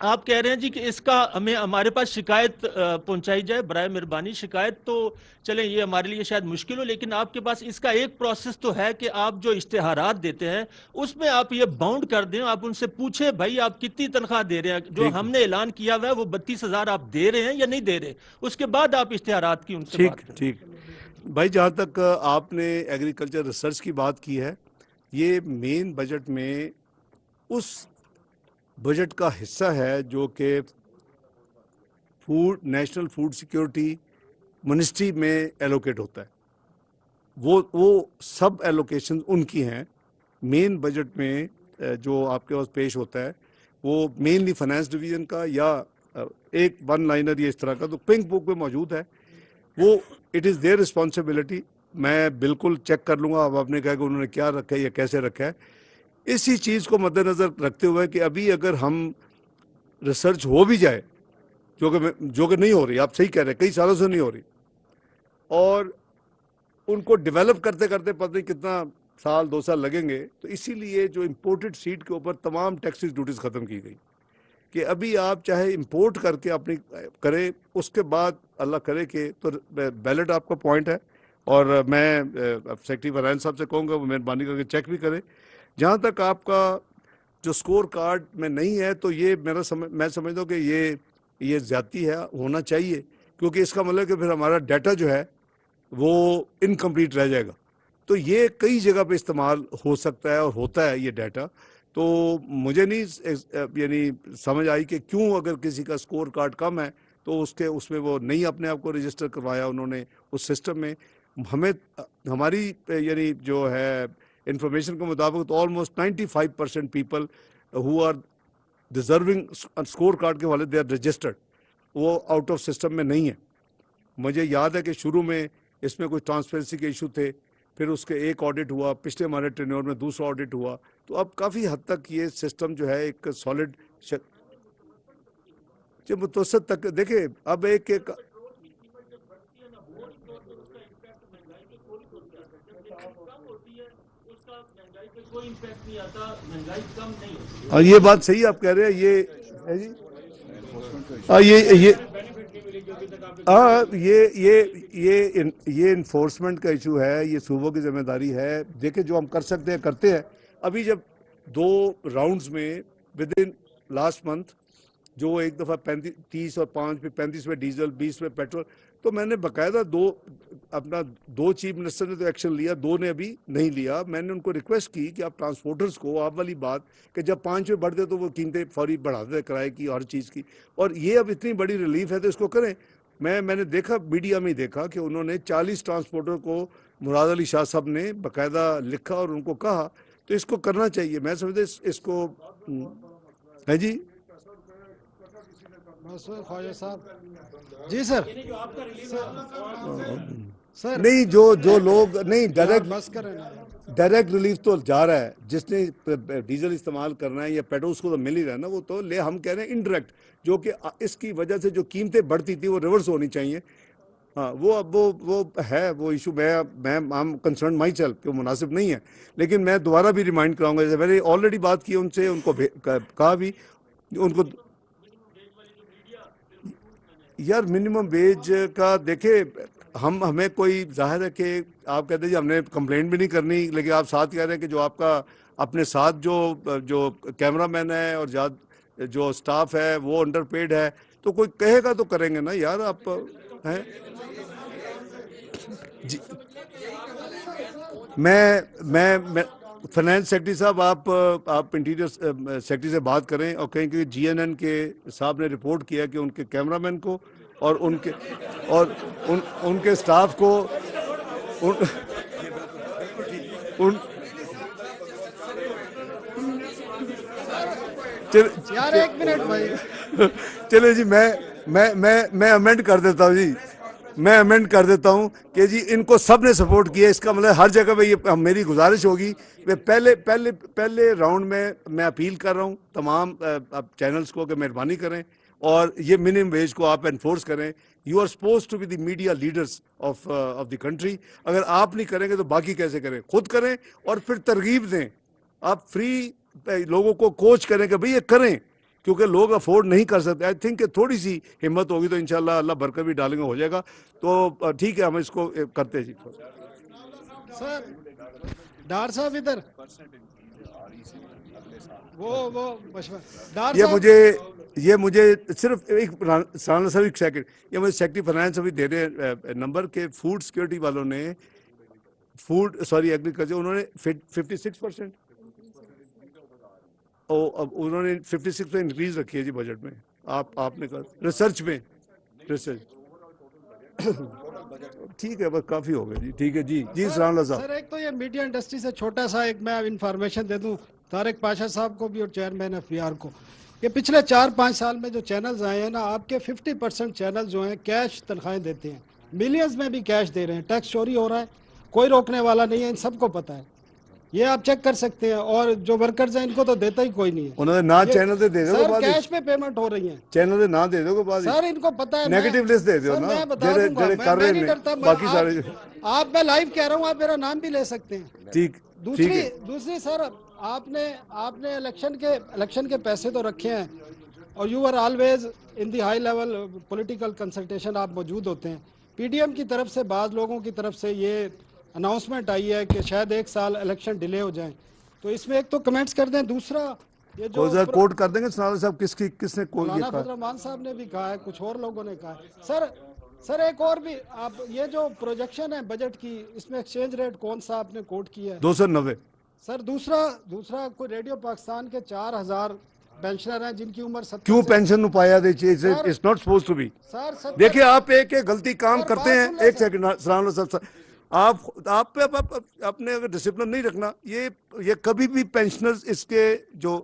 آپ کہہ رہے ہیں جی کہ اس کا ہمارے پاس شکایت پہنچائی جائے، برائے مہربانی شکایت تو چلیں یہ ہمارے لیے شاید مشکل ہو، لیکن آپ کے پاس اس کا ایک پروسیس تو ہے کہ آپ جو اشتہارات دیتے ہیں اس میں آپ یہ باؤنڈ کر دیں، آپ ان سے پوچھیں بھائی آپ کتنی تنخواہ دے رہے ہیں، جو ہم نے اعلان کیا ہوا ہے وہ 32,000 آپ دے رہے ہیں یا نہیں دے رہے، اس کے بعد آپ اشتہارات کی ان سے بات کریں۔ ٹھیک بھائی، جہاں تک آپ نے ایگریکلچر ریسرچ کی بات کی ہے، یہ مین بجٹ میں اس بجٹ کا حصہ ہے جو کہ نیشنل فوڈ سیکیورٹی منسٹری میں ایلوکیٹ ہوتا ہے، وہ سب ایلوکیشن ان کی ہیں۔ مین بجٹ میں جو آپ کے پاس پیش ہوتا ہے وہ مینلی فائنانس ڈویژن کا یا ایک ون لائنر یا اس طرح کا، تو پنک بک میں موجود ہے، وہ اٹ از دیئر رسپانسبلٹی۔ میں بالکل چیک کر لوں گا۔ اب آپ نے کہا کہ انہوں نے کیا رکھا ہے یا کیسے رکھا ہے، اسی چیز کو مد نظر رکھتے ہوئے کہ ابھی اگر ہم ریسرچ ہو بھی جائے، جو کہ نہیں ہو رہی، آپ صحیح کہہ رہے ہیں، کئی سالوں سے نہیں ہو رہی، اور ان کو ڈیولپ کرتے کرتے پتہ نہیں کتنا سال 2 سال لگیں گے، تو اسی لیے جو امپورٹڈ سیڈ کے اوپر تمام ٹیکسز ڈیوٹیز ختم کی گئی کہ ابھی آپ چاہے امپورٹ کر کے اپنی کریں، اس کے بعد اللہ کرے کہ تو بیلٹ آپ کا پوائنٹ ہے، اور میں سیکرٹری فائنانس صاحب سے کہوں گا وہ مہربانی کر کے چیک بھی کریں۔ جہاں تک آپ کا جو سکور کارڈ میں نہیں ہے، تو یہ میں سمجھتا ہوں کہ یہ زیادتی ہے، ہونا چاہیے، کیونکہ اس کا مطلب کہ پھر ہمارا ڈیٹا جو ہے وہ انکمپلیٹ رہ جائے گا۔ تو یہ کئی جگہ پہ استعمال ہو سکتا ہے اور ہوتا ہے یہ ڈیٹا۔ تو مجھے نہیں یعنی سمجھ آئی کہ کیوں اگر کسی کا سکور کارڈ کم ہے تو اس میں وہ نہیں اپنے آپ کو رجسٹر کروایا انہوں نے اس سسٹم میں۔ ہماری یعنی جو ہے انفارمیشن کے مطابق تو almost 95% people who are deserving score card کے والے دے آر رجسٹرڈ، وہ آؤٹ آف سسٹم میں نہیں ہے۔ مجھے یاد ہے کہ شروع میں اس میں کچھ ٹرانسپیرنسی کے ایشو تھے، پھر اس کے ایک آڈٹ ہوا، پچھلے ہمارے ٹینیور میں دوسرا آڈٹ ہوا، تو اب کافی حد تک یہ سسٹم جو ہے ایک سالڈ متوسط تک دیکھیں اب ایک اور یہ بات صحیح آپ کہہ رہے ہیں، یہ انفورسمنٹ کا ایشو ہے، یہ صوبوں کی ذمہ داری ہے۔ دیکھیں جو ہم کر سکتے ہیں کرتے ہیں۔ ابھی جب 2 راؤنڈز میں ود ان لاسٹ منتھ جو ایک دفعہ 30 اور 5 پہ 35 میں ڈیزل، 20 میں پیٹرول، تو میں نے باقاعدہ 2 چیف منسٹر نے تو ایکشن لیا، 2 نے ابھی نہیں لیا۔ میں نے ان کو ریکویسٹ کی کہ آپ ٹرانسپورٹرز کو، آپ والی بات کہ جب 5 پہ بڑھ دے تو وہ قیمتیں فوری بڑھا دے کرائے کی، ہر چیز کی، اور یہ اب اتنی بڑی ریلیف ہے تو اس کو کریں۔ میں نے دیکھا میڈیا میں دیکھا کہ انہوں نے 40 ٹرانسپورٹر کو مراد علی شاہ صاحب نے باقاعدہ لکھا اور ان کو کہا، تو اس کو کرنا چاہیے۔ میں سمجھتا اس کو ہے جی خواجہ صاحب جی سر نہیں جو لوگ نہیں بس کریں ڈائریکٹ ریلیف تو جا رہا ہے، جس نے ڈیزل استعمال کرنا ہے یا پیٹرول اس کو تو مل ہی رہا ہے نا، وہ تو ہم کہہ رہے ہیں انڈائریکٹ، جو کہ اس کی وجہ سے جو قیمتیں بڑھتی تھی وہ ریورس ہونی چاہیے۔ ہاں وہ ہے وہ ایشو، میں کنسرن مائی سیلف کہ وہ مناسب نہیں ہے، لیکن میں دوبارہ بھی ریمائنڈ کراؤں گا، جیسے میں نے آلریڈی بات کی ان سے، ان کو کہا بھی ان کو یار منیمم ویج کا دیکھیں، ہمیں کوئی ظاہر ہے کہ آپ کہتے ہیں جی ہم نے کمپلینٹ بھی نہیں کرنی، لیکن آپ ساتھ کہہ رہے ہیں کہ جو آپ کا اپنے ساتھ جو کیمرہ مین ہے اور جو سٹاف ہے وہ انڈر پیڈ ہے، تو کوئی کہے گا تو کریں گے نا یار، آپ ہیں جی۔ میں فائنانس سیکرٹری صاحب آپ انٹیریئر سیکرٹری سے بات کریں اور کہیں کہ جی این این کے صاحب نے رپورٹ کیا کہ ان کے کیمرہ مین کو اور ان کے سٹاف کو یار ایک منٹ بھائی، چلے جی میں امینڈ کر دیتا ہوں جی، میں امینڈ کر دیتا ہوں کہ جی ان کو سب نے سپورٹ کیا، اس کا مطلب ہر جگہ پہ یہ میری گزارش ہوگی کہ پہلے راؤنڈ میں اپیل کر رہا ہوں تمام چینلز کو کہ مہربانی کریں اور یہ منیمم ویج کو آپ انفورس کریں۔ You are suppose to be the media leaders of the country, اگر آپ نہیں کریں گے تو باقی کیسے کریں؟ خود کریں اور پھر ترغیب دیں، آپ فری لوگوں کو کوچ کریں کہ بھئی یہ کریں، کیونکہ لوگ افورڈ نہیں کر سکتے. آئی تھنک کہ تھوڑی سی ہمت ہوگی تو انشاءاللہ اللہ برکت بھی ڈالیں گے, ہو جائے گا. تو ٹھیک ہے, ہم اس کو کرتے ہیں جی. سر ڈار صاحب ادھر وہ ڈار صاحب یہ مجھے صرف ایک سالانہ صاحب ایک سیکنڈ, یہ مجھے سیکٹری فائنانس ابھی دے رہے ہیں نمبر کے فوڈ سیکورٹی والوں نے ایگریکلچر انہوں نے 56% انہوں نے 56 پہ انکریز رکھی ہے جی بجٹ میں. آپ نے کہا ریسرچ میں ٹھیک ہے, بس کافی ہو گیا جی. ٹھیک ہے جی سلام اللہ صاحب. سر ایک تو یہ میڈیا انڈسٹری سے چھوٹا سا ایک میں انفارمیشن دے دوں طارق پاشا صاحب کو بھی اور چیئرمین ایف بی آر کو, کہ پچھلے 4-5 سال میں جو چینلز آئے ہیں نا, آپ کے 50% چینل جو ہیں کیش تنخواہیں دیتے ہیں, ملینز میں بھی کیش دے رہے ہیں. ٹیکس چوری ہو رہا ہے, کوئی روکنے والا نہیں ہے, ان سب کو پتہ ہے, یہ آپ چیک کر سکتے ہیں. اور جو ورکرز ہیں ان کو تو دیتا ہی کوئی نہیں ہے. انہوں نے نہ چینل دے دو سر کیش میں پیمنٹ ہو رہی ہیں, چینل دے نہ دے دو بعد سر ان کو پتہ ہے. نیگیٹو لسٹ دے دو نا, میں بتا دوں گا, میں نہیں ڈرتا. باقی سارے آپ میں لائیو کہہ رہا ہوں, آپ میرا نام بھی لے سکتے ہیں. ٹھیک. دوسری سر آپ نے الیکشن کے پیسے تو رکھے ہیں, اور you are always in the high level political consultation, آپ موجود ہوتے ہیں. پی ڈی ایم کی طرف سے بعض لوگوں کی طرف سے یہ اناؤنسمنٹ آئی ہے کہ شاید 1 سال الیکشن ڈیلے ہو جائیں, تو اس میں ایک تو کمنٹس کر دیں. دوسرا یہ جو کوٹ کر دیں گے سنال صاحب کس نے کوٹ مولانا فضل الرحمان صاحب نے بھی کہا ہے, کچھ اور لوگوں نے کہا ہے. سر ایک اور بھی, آپ یہ جو پروجیکشن ہے بجٹ کی, اس میں ایکسچینج ریٹ کون سا آپ نے کوٹ کیا ہے؟ 290. سر دوسرا کوئی ریڈیو پاکستان کے 4000 پینشنر ہیں جن کی عمر 70. کیوں پینشن نو پایا دے چیز it's not suppose to be. دیکھیں آپ ایک غلطی کام کرتے ہیں. ایک سیکنڈ سلام اللہ صاحب, آپ پہ اپنے اگر ڈسپلن نہیں رکھنا, یہ کبھی بھی پینشنرز اس کے جو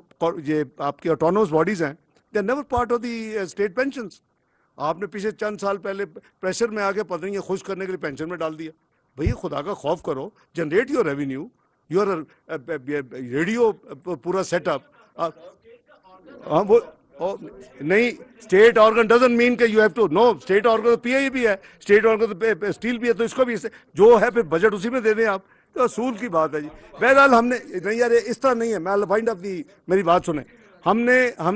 یہ آپ کی آٹونومس باڈیز ہیں, they are never part of the state pensions. آپ نے پچھلے چند سال پہلے پریشر میں آ کے پتہ نہیں خوش کرنے کے لیے پینشن میں ڈال دیا. بھئی خدا کا خوف کرو, generate your revenue, your radio پورا سیٹ اپ. ہاں وہ نہیں, اسٹیٹ آرگن ڈزنٹ مین کہ you have to know. State organ تو پی آئی بھی ہے, اسٹیٹ آرگن تو اسٹیل بھی ہے, تو اس کو بھی جو ہے پھر بجٹ اسی میں دے دیں آپ. تو اصول کی بات ہے جی. بہرحال ہم نے نہیں, یار اس طرح نہیں ہے. میں فائنڈ آف دی میری بات سنیں, ہم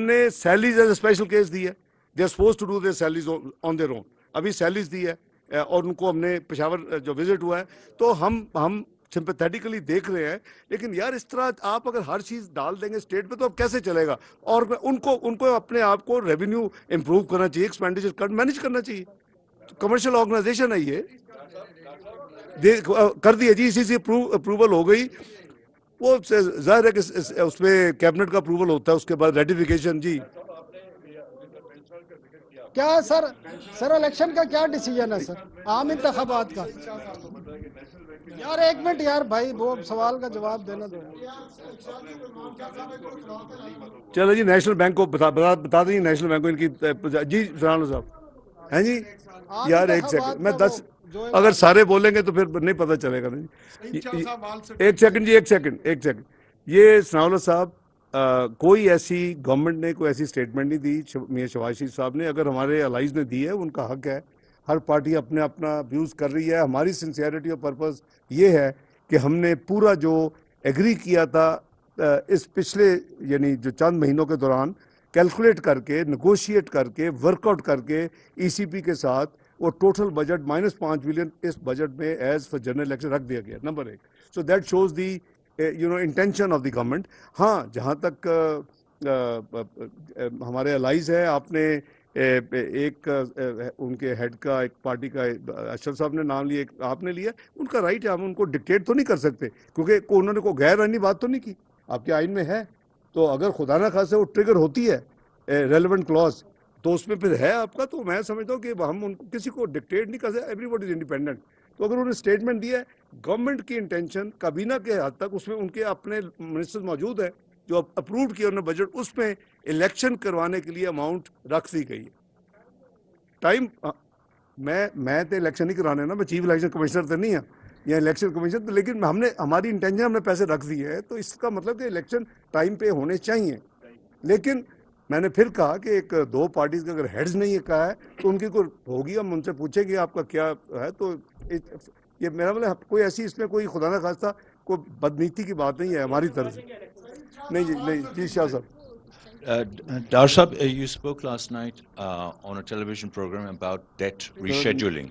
نے salaries as a special case دی ہے. They are suppose to do their salaries on their own. ابھی سیلریز دی ہے اور ان کو ہم نے پشاور جو وزٹ ہوا ہے تو ہم سمپیتھیٹیکلی دیکھ رہے ہیں. لیکن یار اس طرح آپ اگر ہر چیز ڈال دیں گے اسٹیٹ پہ تو اب کیسے چلے گا؟ اور ان کو اپنے آپ کو ریونیو امپروو کرنا چاہیے, ایکسپینڈیچر مینیج کرنا چاہیے. کمرشل آرگنائزیشن ہے یہ, کر دیا جی, اسی سے اپروول ہو گئی. وہ ظاہر ہے کہ اس میں کیبنٹ کا اپروول ہوتا ہے, اس کے بعد ریٹیفیکیشن. جی کیا سر الیکشن کا کیا ڈیسیجن ہے سر, عام انتخابات کا؟ یار 1 منٹ یار بھائی, وہ سوال کا جواب دینا دو. چلو جی, نیشنل بینک کو بتا دیں, نیشنل بینک کو ان کی. جی سلام صاحب ہیں جی. یار ایک سیکنڈ, میں 10 اگر سارے بولیں گے تو پھر نہیں پتہ چلے گا. ایک سیکنڈ. یہ سلام اللہ صاحب, کوئی ایسی گورنمنٹ نے کوئی ایسی اسٹیٹمنٹ نہیں دی میاں شہباز شریف صاحب نے. اگر ہمارے الائز نے دی ہے ان کا حق ہے, ہر پارٹی اپنا ویوز کر رہی ہے. ہماری سنسیئرٹی اور پرپز یہ ہے کہ ہم نے پورا جو ایگری کیا تھا اس پچھلے یعنی جو چند مہینوں کے دوران کیلکولیٹ کر کے, نیگوشیٹ کر کے, ورک آؤٹ کر کے ای سی پی کے ساتھ, وہ ٹوٹل بجٹ -5 بلین اس بجٹ میں ایز فار جنرل الیکشن رکھ دیا گیا. Number 1. So that shows the intention of the government. ہاں جہاں تک ہمارے الائز ہے, آپ نے ایک ان کے ہیڈ کا ایک پارٹی کا اشرف صاحب نے نام لیا, ایک آپ نے لیا, ان کا رائٹ ہے. ہم ان کو ڈکٹیٹ تو نہیں کر سکتے کیونکہ انہوں نے کوئی غیر آئینی بات تو نہیں کی, آپ کے آئین میں ہے. تو اگر خدا نہ خاصے وہ ٹریگر ہوتی ہے ریلیونٹ کلاز تو اس میں پھر ہے آپ کا. تو میں سمجھتا ہوں کہ ہم ان کو کسی کو ڈکٹیٹ نہیں کر سکتے, ایوری باڈی از انڈیپینڈنٹ. تو اگر انہوں نے اسٹیٹمنٹ دیا ہے, گورنمنٹ کی انٹینشن کابینہ کے حد تک, اس میں ان کے اپنے منسٹر موجود ہیں جو اپروڈ کیا انہوں نے بجٹ, اس میں الیکشن کروانے کے لیے اماؤنٹ رکھ دی گئی ہے. ٹائم میں تو الیکشن نہیں کرانے نا, میں چیف الیکشن کمشنر تو نہیں ہوں یا الیکشن کمیشن, لیکن ہم نے ہماری انٹینشن ہم نے پیسے رکھ دیے ہیں. تو اس کا مطلب کہ الیکشن ٹائم پہ ہونے چاہیے. لیکن میں نے پھر کہا کہ 2 پارٹیز کے اگر ہیڈز نے یہ کہا ہے تو ان کی کوئی ہوگی, ہم ان سے پوچھیں گے آپ کا کیا ہے. تو یہ میرا مطلب کوئی ایسی اس میں کوئی خدا نہ خواستہ کوئی بدنیتی کی بات نہیں ہے ہماری طرف سے. نہیں جی شاہ صاحب. Dar Sahab, you spoke last night on a television program about debt rescheduling.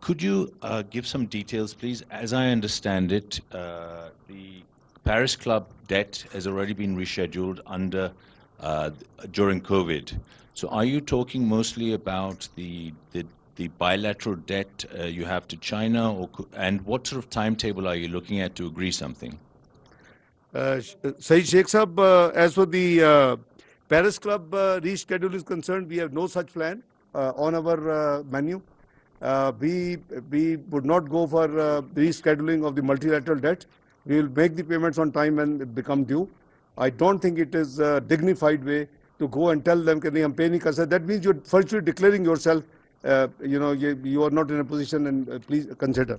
Could you give some details, please? As I understand it, the Paris Club debt has already been rescheduled during COVID. So are you talking mostly about the bilateral debt you have to China, and what sort of timetable are you looking at to agree something? Saeed Sheikh Sahab, as for the Paris Club reschedule is concerned, we have no such plan on our menu. We would not go for rescheduling of the multilateral debt. We will make the payments on time when it become due. I don't think it is a dignified way to go and tell them that we pay nahi kar sakte. That means you're firstly declaring yourself, you are not in a position, and please consider.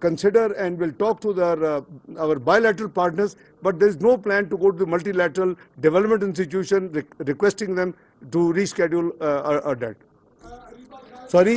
consider and will talk to our bilateral partners, but there is no plan to go to the multilateral development institution requesting them to reschedule our debt. Sorry?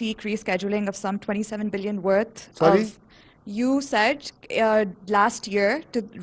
seek rescheduling of some 27 billion worth Sorry? of. You said last year to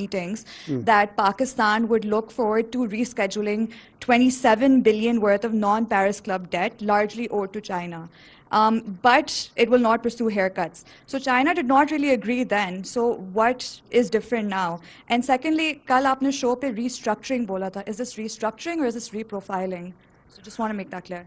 meetings that Pakistan would look forward to rescheduling 27 billion worth of non-Paris Club debt, largely owed to China. But it will not pursue haircuts. So China did not really agree then. So what is different now? And secondly, kal aapne show pe restructuring bola tha. Is this restructuring or is this reprofiling? So just want to make that clear.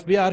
FBR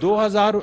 2,000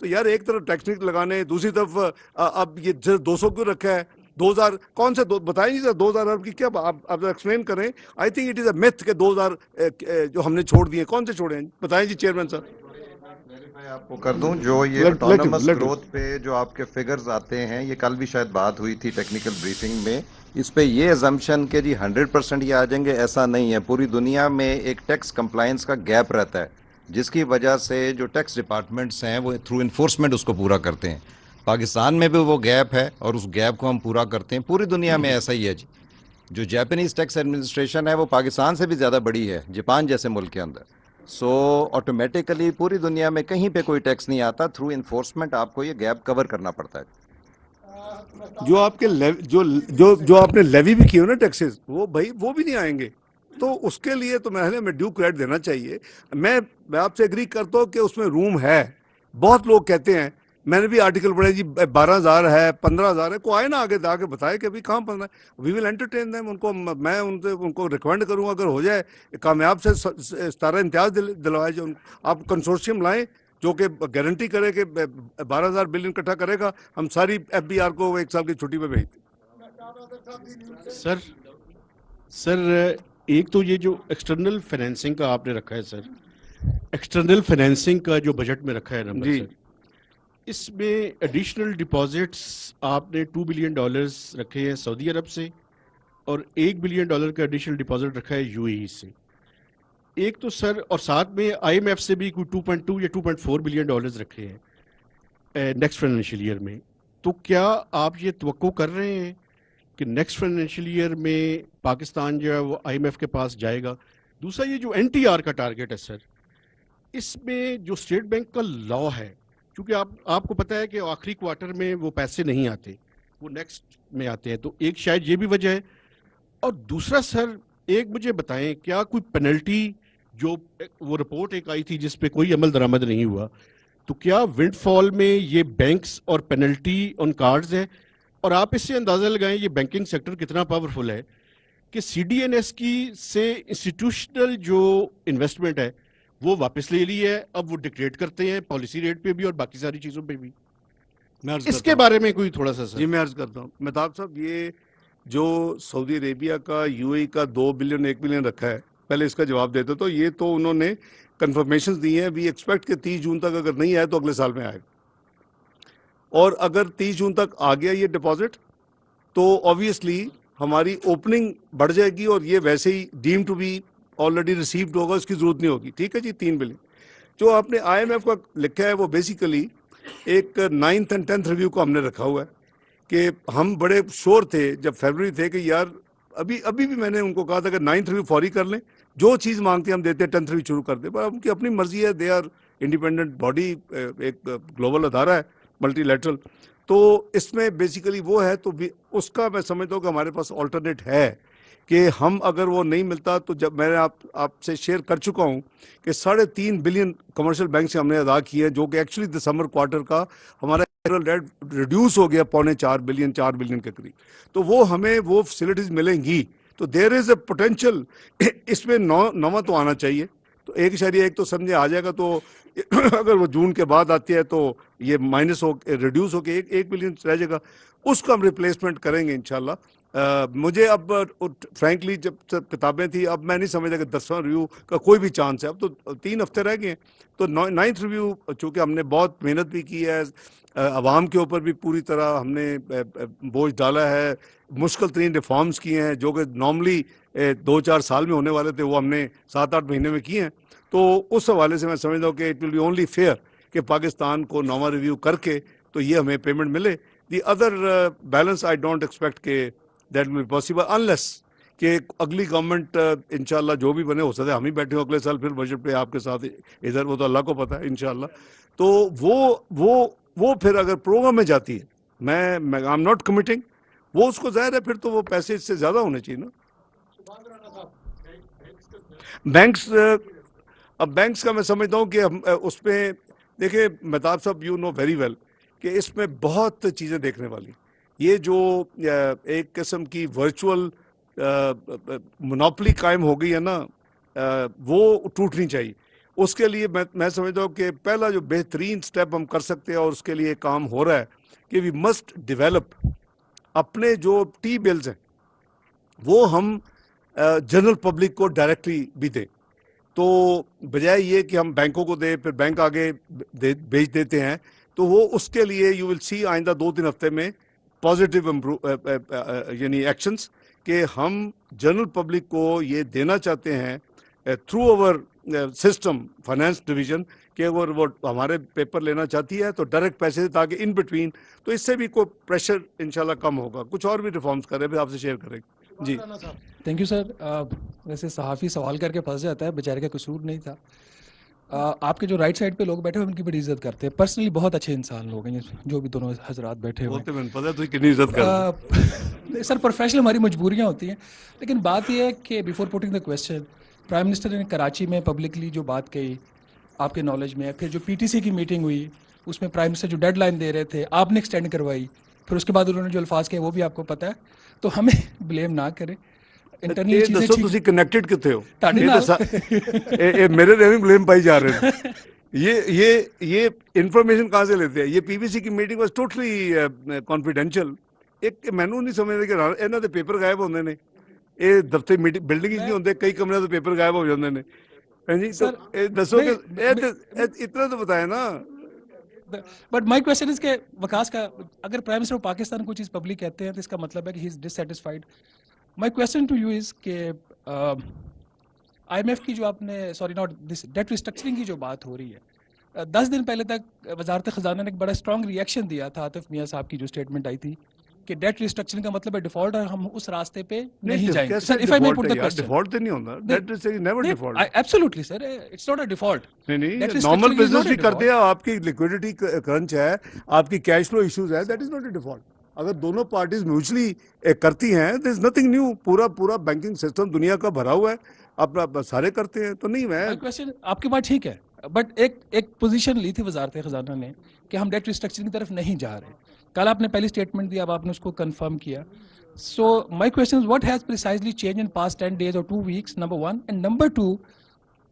تو یار ایک طرف tax نہیں لگانے, دوسری طرف اب یہ 200 کیوں رکھا ہے, 2000 کون سے بتائیں جی سر, 2000 ارب کی کیا آپ ایکسپلین کریں. آئی think it is a math کہ 2000 جو ہم نے چھوڑ دیے, کون سے چھوڑے ہیں, بتائیں جی چیئرمین صاحب. میں آپ کو کر دوں جو یہ آٹونومس گروتھ پہ جو آپ کے فگرز آتے ہیں, یہ کل بھی شاید بات ہوئی تھی ٹیکنیکل بریفنگ میں, اس پہ یہ ایزمپشن کہ جی 100% یہ آ جائیں گے, ایسا نہیں ہے. پوری دنیا میں ایک ٹیکس کمپلائنس کا گیپ رہتا ہے, جس کی وجہ سے جو ٹیکس ڈپارٹمنٹس ہیں وہ تھرو انفورسمنٹ اس کو پورا کرتے ہیں. پاکستان میں بھی وہ گیپ ہے اور اس گیپ کو ہم پورا کرتے ہیں. پوری دنیا میں ایسا ہی ہے جی. جو جاپانیز ٹیکس ایڈمنسٹریشن ہے وہ پاکستان سے بھی زیادہ بڑی ہے جاپان جیسے ملک کے اندر. سو آٹومیٹیکلی پوری دنیا میں کہیں پہ کوئی ٹیکس نہیں آتا, تھرو انفورسمنٹ آپ کو یہ گیپ کور کرنا پڑتا ہے. جو آپ کے جو آپ نے لیوی بھی کیے ہو نا ٹیکسز, وہ بھائی وہ بھی نہیں آئیں گے. تو اس کے لیے تو میں ڈیو کریڈٹ دینا چاہیے. میں آپ سے ایگری کرتا ہوں کہ اس میں روم ہے. بہت لوگ کہتے ہیں, میں نے بھی آرٹیکل پڑھا جی 12,000 ہے 15,000 ہے, کو آئے نا آگے آ کے بتائے کہ ابھی کہاں 15. وی ول انٹرٹین دیم. ان کو میں ان کو ریکمینڈ کروں گا, اگر ہو جائے کامیاب سے 17 امتیاز دلوائے جائے. آپ کنسورشیم لائیں جو کہ گارنٹی کرے کہ 12,000 بلین اکٹھا کرے گا, ہم ساری ایف بی آر کو 1 سال کی چھٹی پہ بھیج دیں. سر ایک تو یہ جو ایکسٹرنل فائنینسنگ کا آپ نے رکھا ہے سر, ایکسٹرنل فائنینسنگ کا جو بجٹ میں رکھا ہے نمبر جی. سر, اس میں ایڈیشنل ڈپازٹس آپ نے $2 بلین رکھے ہیں سعودی عرب سے, اور $1 بلین کا ایڈیشنل ڈپازٹ رکھا ہے یو اے ای سے. ایک تو سر, اور ساتھ میں آئی ایم ایف سے بھی کوئی 2.2 یا 2.4 بلین رکھے ہیں نیکسٹ فائنینشیل ایئر میں. تو کیا آپ یہ توقع کر رہے ہیں کہ نیکسٹ فائنینشیل ایئر میں پاکستان جو ہے وہ آئی ایم ایف کے پاس جائے گا؟ دوسرا یہ جو این ٹی آر کا ٹارگیٹ ہے سر, اس میں جو اسٹیٹ بینک کا لا ہے, کیونکہ آپ کو پتہ ہے کہ آخری کوارٹر میں وہ پیسے نہیں آتے, وہ نیکسٹ میں آتے ہیں, تو ایک شاید یہ بھی وجہ ہے. اور دوسرا سر ایک مجھے بتائیں, کیا کوئی پینلٹی, جو وہ رپورٹ ایک آئی تھی جس پہ کوئی عمل درآمد نہیں ہوا, تو کیا ونڈ فال میں یہ بینکس اور پینلٹی آن کارڈز ہے؟ اور آپ اس سے اندازہ لگائیں یہ بینکنگ سیکٹر کتنا پاورفل ہے کہ سی ڈی این ایس کی سے انسٹیٹیوشنل جو انویسٹمنٹ ہے وہ واپس لے لی ہے, اب وہ ڈکٹیٹ کرتے ہیں پالیسی ریٹ پہ بھی اور باقی ساری چیزوں پہ بھی. اس کے بارے میں کوئی تھوڑا سا سر. جی میں عرض کرتا ہوں مہتاب صاحب, یہ جو سعودی عربیہ کا یو اے کا 2 بلین 1 بلین رکھا ہے, پہلے اس کا جواب دیتے تو یہ تو انہوں نے کنفرمیشنز دی ہیں. وی ایکسپیکٹ کہ 30 جون تک اگر نہیں آئے تو اگلے سال میں آئے گا, اور اگر 30 جون تک آ گیا یہ ڈپازٹ تو آبویسلی ہماری اوپننگ بڑھ جائے گی, اور یہ ویسے ہی deem to be already received ہوگا, اس کی ضرورت نہیں ہوگی. ٹھیک ہے جی. 3 بلین جو آپ نے آئی ایم ایف کا لکھا ہے وہ بیسیکلی ایک 9th and 10th ریویو کو ہم نے رکھا ہوا ہے کہ ہم بڑے شور تھے جب فیبرری تھے کہ یار ابھی بھی میں نے ان کو کہا تھا کہ 9th ریویو فوری کر لیں, جو چیز مانگتے ہیں ہم دیتے ہیں, 10th ریویو شروع کر دیں. پر ان کی اپنی مرضی ہے, دے آر انڈیپینڈنٹ باڈی, ایک گلوبل ادارہ ہے ملٹی لیٹرل. تو اس میں بیسیکلی وہ ہے, تو اس کا میں سمجھتا ہوں کہ ہمارے پاس آلٹرنیٹ ہے کہ ہم اگر وہ نہیں ملتا تو جب میں نے آپ سے شیئر کر چکا ہوں کہ 3.5 بلین کمرشل بینک سے ہم نے ادا کیے ہیں, جو کہ ایکچولی دسمبر کوارٹر کا ہمارا ریڈیوس ہو گیا 4.5 بلین 4 بلین کے قریب. تو وہ ہمیں وہ فیسلٹیز ملیں گی. تو دیر از اے پوٹینشیل, اس میں 9 تو آنا چاہیے. تو 1.1 تو سمجھے آ جائے گا, تو اگر وہ جون کے بعد آتی ہے تو یہ مائنس ہو ریڈیوس ہو کے 1 بلین رہ جائے گا, اس کو ہم ریپلیسمنٹ کریں گے انشاءاللہ. مجھے اب فرینکلی جب کتابیں تھیں, اب میں نہیں سمجھتا کہ 10واں ریویو کا کوئی بھی چانس ہے. اب تو 3 ہفتے رہ گئے ہیں, تو 9th ریویو چونکہ ہم نے بہت محنت بھی کی ہے, عوام کے اوپر بھی پوری طرح ہم نے بوجھ ڈالا ہے, مشکل ترین ریفارمز کیے ہیں جو کہ نارملی 2-4 سال میں ہونے والے تھے, وہ ہم نے 7-8 مہینے میں کیے ہیں. تو اس حوالے سے میں سمجھتا ہوں کہ it will be only fair کہ پاکستان کو 9واں ریویو کر کے تو یہ ہمیں پیمنٹ ملے. The other balance I don't expect کہ that will be possible unless کہ اگلی گورنمنٹ انشاءاللہ جو بھی بنے, ہو سکتا ہے ہم ہی بیٹھے ہوں اگلے سال پھر بجٹ پہ آپ کے ساتھ ادھر, وہ تو اللہ کو پتہ ہے انشاءاللہ. تو وہ پھر اگر پروگرام میں جاتی ہے, میں آئی ایم ناٹ کمیٹنگ, وہ اس کو ظاہر ہے پھر تو وہ پیسے اس سے زیادہ ہونے چاہیے نا. بینکس کا میں سمجھتا ہوں کہ اس میں دیکھیں مہتاب صاحب, یو نو ویری ویل کہ اس میں بہت چیزیں دیکھنے والی. یہ جو ایک قسم کی ورچوئل مونوپلی قائم ہو گئی ہے نا, وہ ٹوٹنی چاہیے. اس کے لیے میں سمجھتا ہوں کہ پہلا جو بہترین سٹیپ ہم کر سکتے ہیں اور اس کے لیے کام ہو رہا ہے کہ وی مسٹ ڈیولپ اپنے جو ٹی بلز ہیں وہ ہم جنرل پبلک کو ڈائریکٹلی بھی دیں. تو بجائے یہ کہ ہم بینکوں کو دیں پھر بینک آگے بیچ دیتے ہیں, تو وہ اس کے لیے یو ول سی آئندہ 2-3 ہفتے میں پازیٹیو یعنی ایکشنز کہ ہم جنرل پبلک کو یہ دینا چاہتے ہیں through our system finance division کہ اگر وہ ہمارے پیپر لینا چاہتی ہے تو ڈائریکٹ پیسے دے تاکہ ان بٹوین, تو اس سے بھی کوئی پریشر انشاءاللہ کم ہوگا. کچھ اور بھی ریفارمز کر رہے ہیں پھر آپ سے شیئر کریں گے. جی تھینک یو سر. ویسے صحافی سوال کر کے پھنس جاتا ہے, بیچارے کا قصور نہیں تھا. آپ کے جو رائٹ سائڈ پہ لوگ بیٹھے ہیں ان کی بڑی عزت کرتے ہیں, پرسنلی بہت اچھے انسان لوگ ہیں جو بھی دونوں حضرات بیٹھے ہوئے ہیں. سر پروفیشنل ہماری مجبوریاں ہوتی ہیں, لیکن بات یہ ہے کہ before putting the question, prime minister نے کراچی میں پبلکلی جو بات کہی آپ کے نالج میں, پھر جو پی ٹی سی کی میٹنگ ہوئی اس میں پرائم منسٹر جو ڈیڈ لائن دے رہے تھے آپ نے ایکسٹینڈ کروائی, پھر اس کے بعد انہوں نے جو الفاظ کہے وہ بھی آپ کو پتہ ہے, تو ہمیں بلیم نہ کریں. انٹرنل چیزیں تسی کنیکٹڈ کتے ہو تاڑی نال میرے ریونگ بلیم پائی جا رہے ہیں. یہ انفارمیشن کہاں سے لیتے ہیں؟ یہ پی بی سی کی میٹنگ واز ٹوٹلی کانفیڈینشیل. ایک مینو نہیں سمجھتے کہ انہوں دے پیپر غائب ہوندے نے, یہ دفتر بلڈنگ نہیں ہوندے, کئی کمرے تو پیپر غائب ہو جاندے نے. جی تو دسو کہ اتنا تو بتائیں نا. بٹ مائی کوشچن از کہ وکاس کا اگر پرائم منسٹر پاکستان کوئی چیز پبلک کہتے ہیں تو اس کا مطلب ہے کہ he is dissatisfied. My question to you is کہ آئی ایم ایف کی جو آپ نے sorry not this debt restructuring کی جو بات ہو رہی ہے, 10 دن پہلے تک وزارت خزانہ نے ایک بڑا اسٹرانگ ریئیکشن دیا تھا عاطف میاں صاحب کی جو اسٹیٹمنٹ آئی تھی کہ ڈیٹ ریسٹرکچرنگ کا مطلب ہے ڈیفالٹ, اور ہم اس راستے پہ نہیں جائیں گے. Sir if I may put the question, default تو نہیں ہوتا, debt restructuring never default. Absolutely sir, it's not a default. نہیں نارمل بزنس بھی کرتے ہیں, آپ کی لیکوڈیٹی کرنچ ہے, آپ کی کیش فلو ایشوز ہے, that is not a default. اگر دونوں پارٹیز میوچلی کرتی ہیں دیر از نتھنگ نیو. پورا بینکنگ سسٹم دنیا کا بھرا ہوا ہے, اپنا سارے کرتے ہیں, تو نہیں میں آپ کی بات ٹھیک ہے, بٹ ایک پوزیشن لی تھی وزارت خزانہ نے کہ ہم ڈیٹ ریسٹرکچرنگ کی طرف نہیں جا رہے. کل آپ نے پہلی اسٹیٹمنٹ دی, اب آپ نے اس کو کنفرم کیا. So my question is what has precisely change in past 10 days اور 2 weeks, نمبر 1, اینڈ نمبر 2,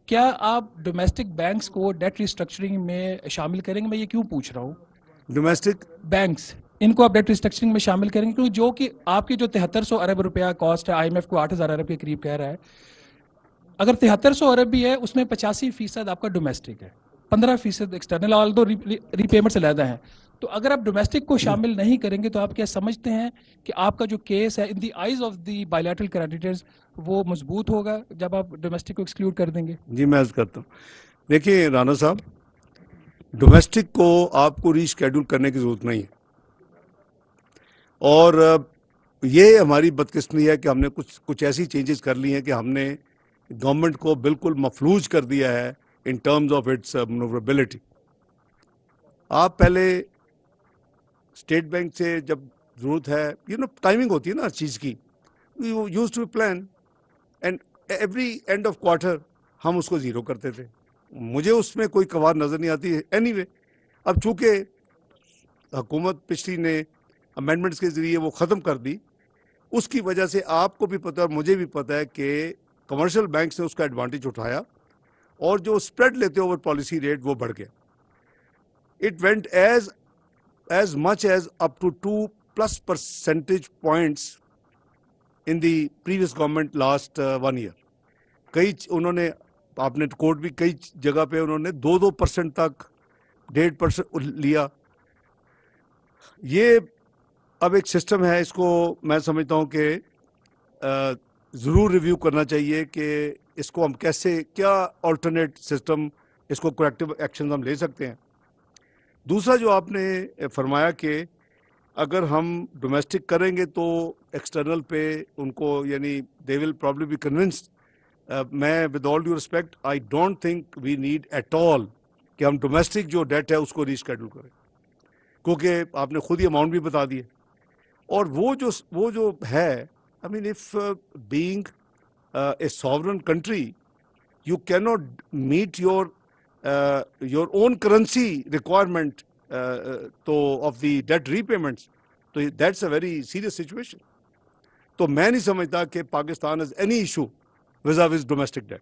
کیا آپ ڈومیسٹک بینکس کو ڈیٹ ریسٹرکچرنگ میں شامل کریں گے؟ میں یہ کیوں پوچھ رہا ہوں, ڈومیسٹک بینکس ان کو آپ ڈیٹ ریسٹرکچرنگ میں شامل کریں گے, کیونکہ جو کہ آپ کی جو 7300 ارب روپیہ کاسٹ ہے, آئی ایم ایف کو 8000 ارب کے قریب کہہ رہا ہے, اگر 7300 ارب بھی ہے اس میں 85% آپ کا ڈومیسٹک ہے, 15% ایکسٹرنل, آل دو ری پیمنٹس علیحدہ ہیں. تو اگر آپ ڈومیسٹک کو شامل نہیں کریں گے تو آپ کیا سمجھتے ہیں کہ آپ کا جو کیس ہے in the eyes of the bilateral creditors وہ مضبوط ہوگا جب آپ ڈومیسٹک کو ایکسکلوڈ کر دیں گے؟ جی میں عرض کرتا ہوں, دیکھیے رانا صاحب, ڈومیسٹک کو آپ کو ری شیڈول کرنے کی ضرورت نہیں ہے, اور یہ ہماری بدقسمتی ہے کہ ہم نے کچھ ایسی چینجز کر لی ہیں کہ ہم نے گورنمنٹ کو بالکل مفلوج کر دیا ہے ان ٹرمز آف اٹس منوربلٹی. آپ پہلے اسٹیٹ بینک سے جب ضرورت ہے ٹائمنگ ہوتی ہے نا ہر چیز کی, used to plan and every end of quarter ہم اس کو زیرو کرتے تھے. مجھے اس میں کوئی قوار نظر نہیں آتی. اینی وے اب چونکہ حکومت پچھلی نے امینڈمنٹس کے ذریعے وہ ختم کر دی, اس کی وجہ سے آپ کو بھی پتہ اور مجھے بھی پتہ ہے کہ کمرشل بینکس نے اس کا ایڈوانٹیج اٹھایا اور جو اسپریڈ لیتے اوور پالیسی ریٹ وہ بڑھ گیا. It went as much as up to 2+ percentage points in the previous government last 1 year. کئی انہوں نے, آپ نے کوٹ بھی کئی جگہ پہ انہوں نے 2% تک 1.5% لیا. یہ اب ایک سسٹم ہے, اس کو میں سمجھتا ہوں کہ ضرور ریویو کرنا چاہیے کہ اس کو ہم کیسے, کیا آلٹرنیٹ سسٹم, اس کو کریکٹیو ایکشن ہم لے سکتے ہیں. دوسرا جو آپ نے فرمایا کہ اگر ہم ڈومیسٹک کریں گے تو ایکسٹرنل پہ ان کو یعنی they will probably be convinced. میں with all due respect I don't think we need at all کہ ہم ڈومیسٹک جو ڈیٹ ہے اس کو ریشیڈول کریں, کیونکہ آپ نے خود ہی اماؤنٹ بھی بتا دیے. اور وہ جو ہے, I mean if being a sovereign country you can not meet your own currency requirement of the debt repayments, so that's a very serious situation. تو میں نہیں سمجھتا کہ Pakistan has any issue vis-a-vis domestic debt.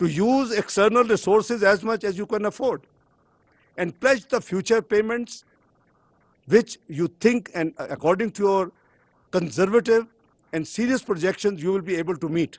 to use external resources as much as you can afford and pledge the future payments which you think and according to your conservative and serious projections you will be able to meet.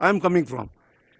I am coming from,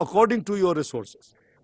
according to your resources।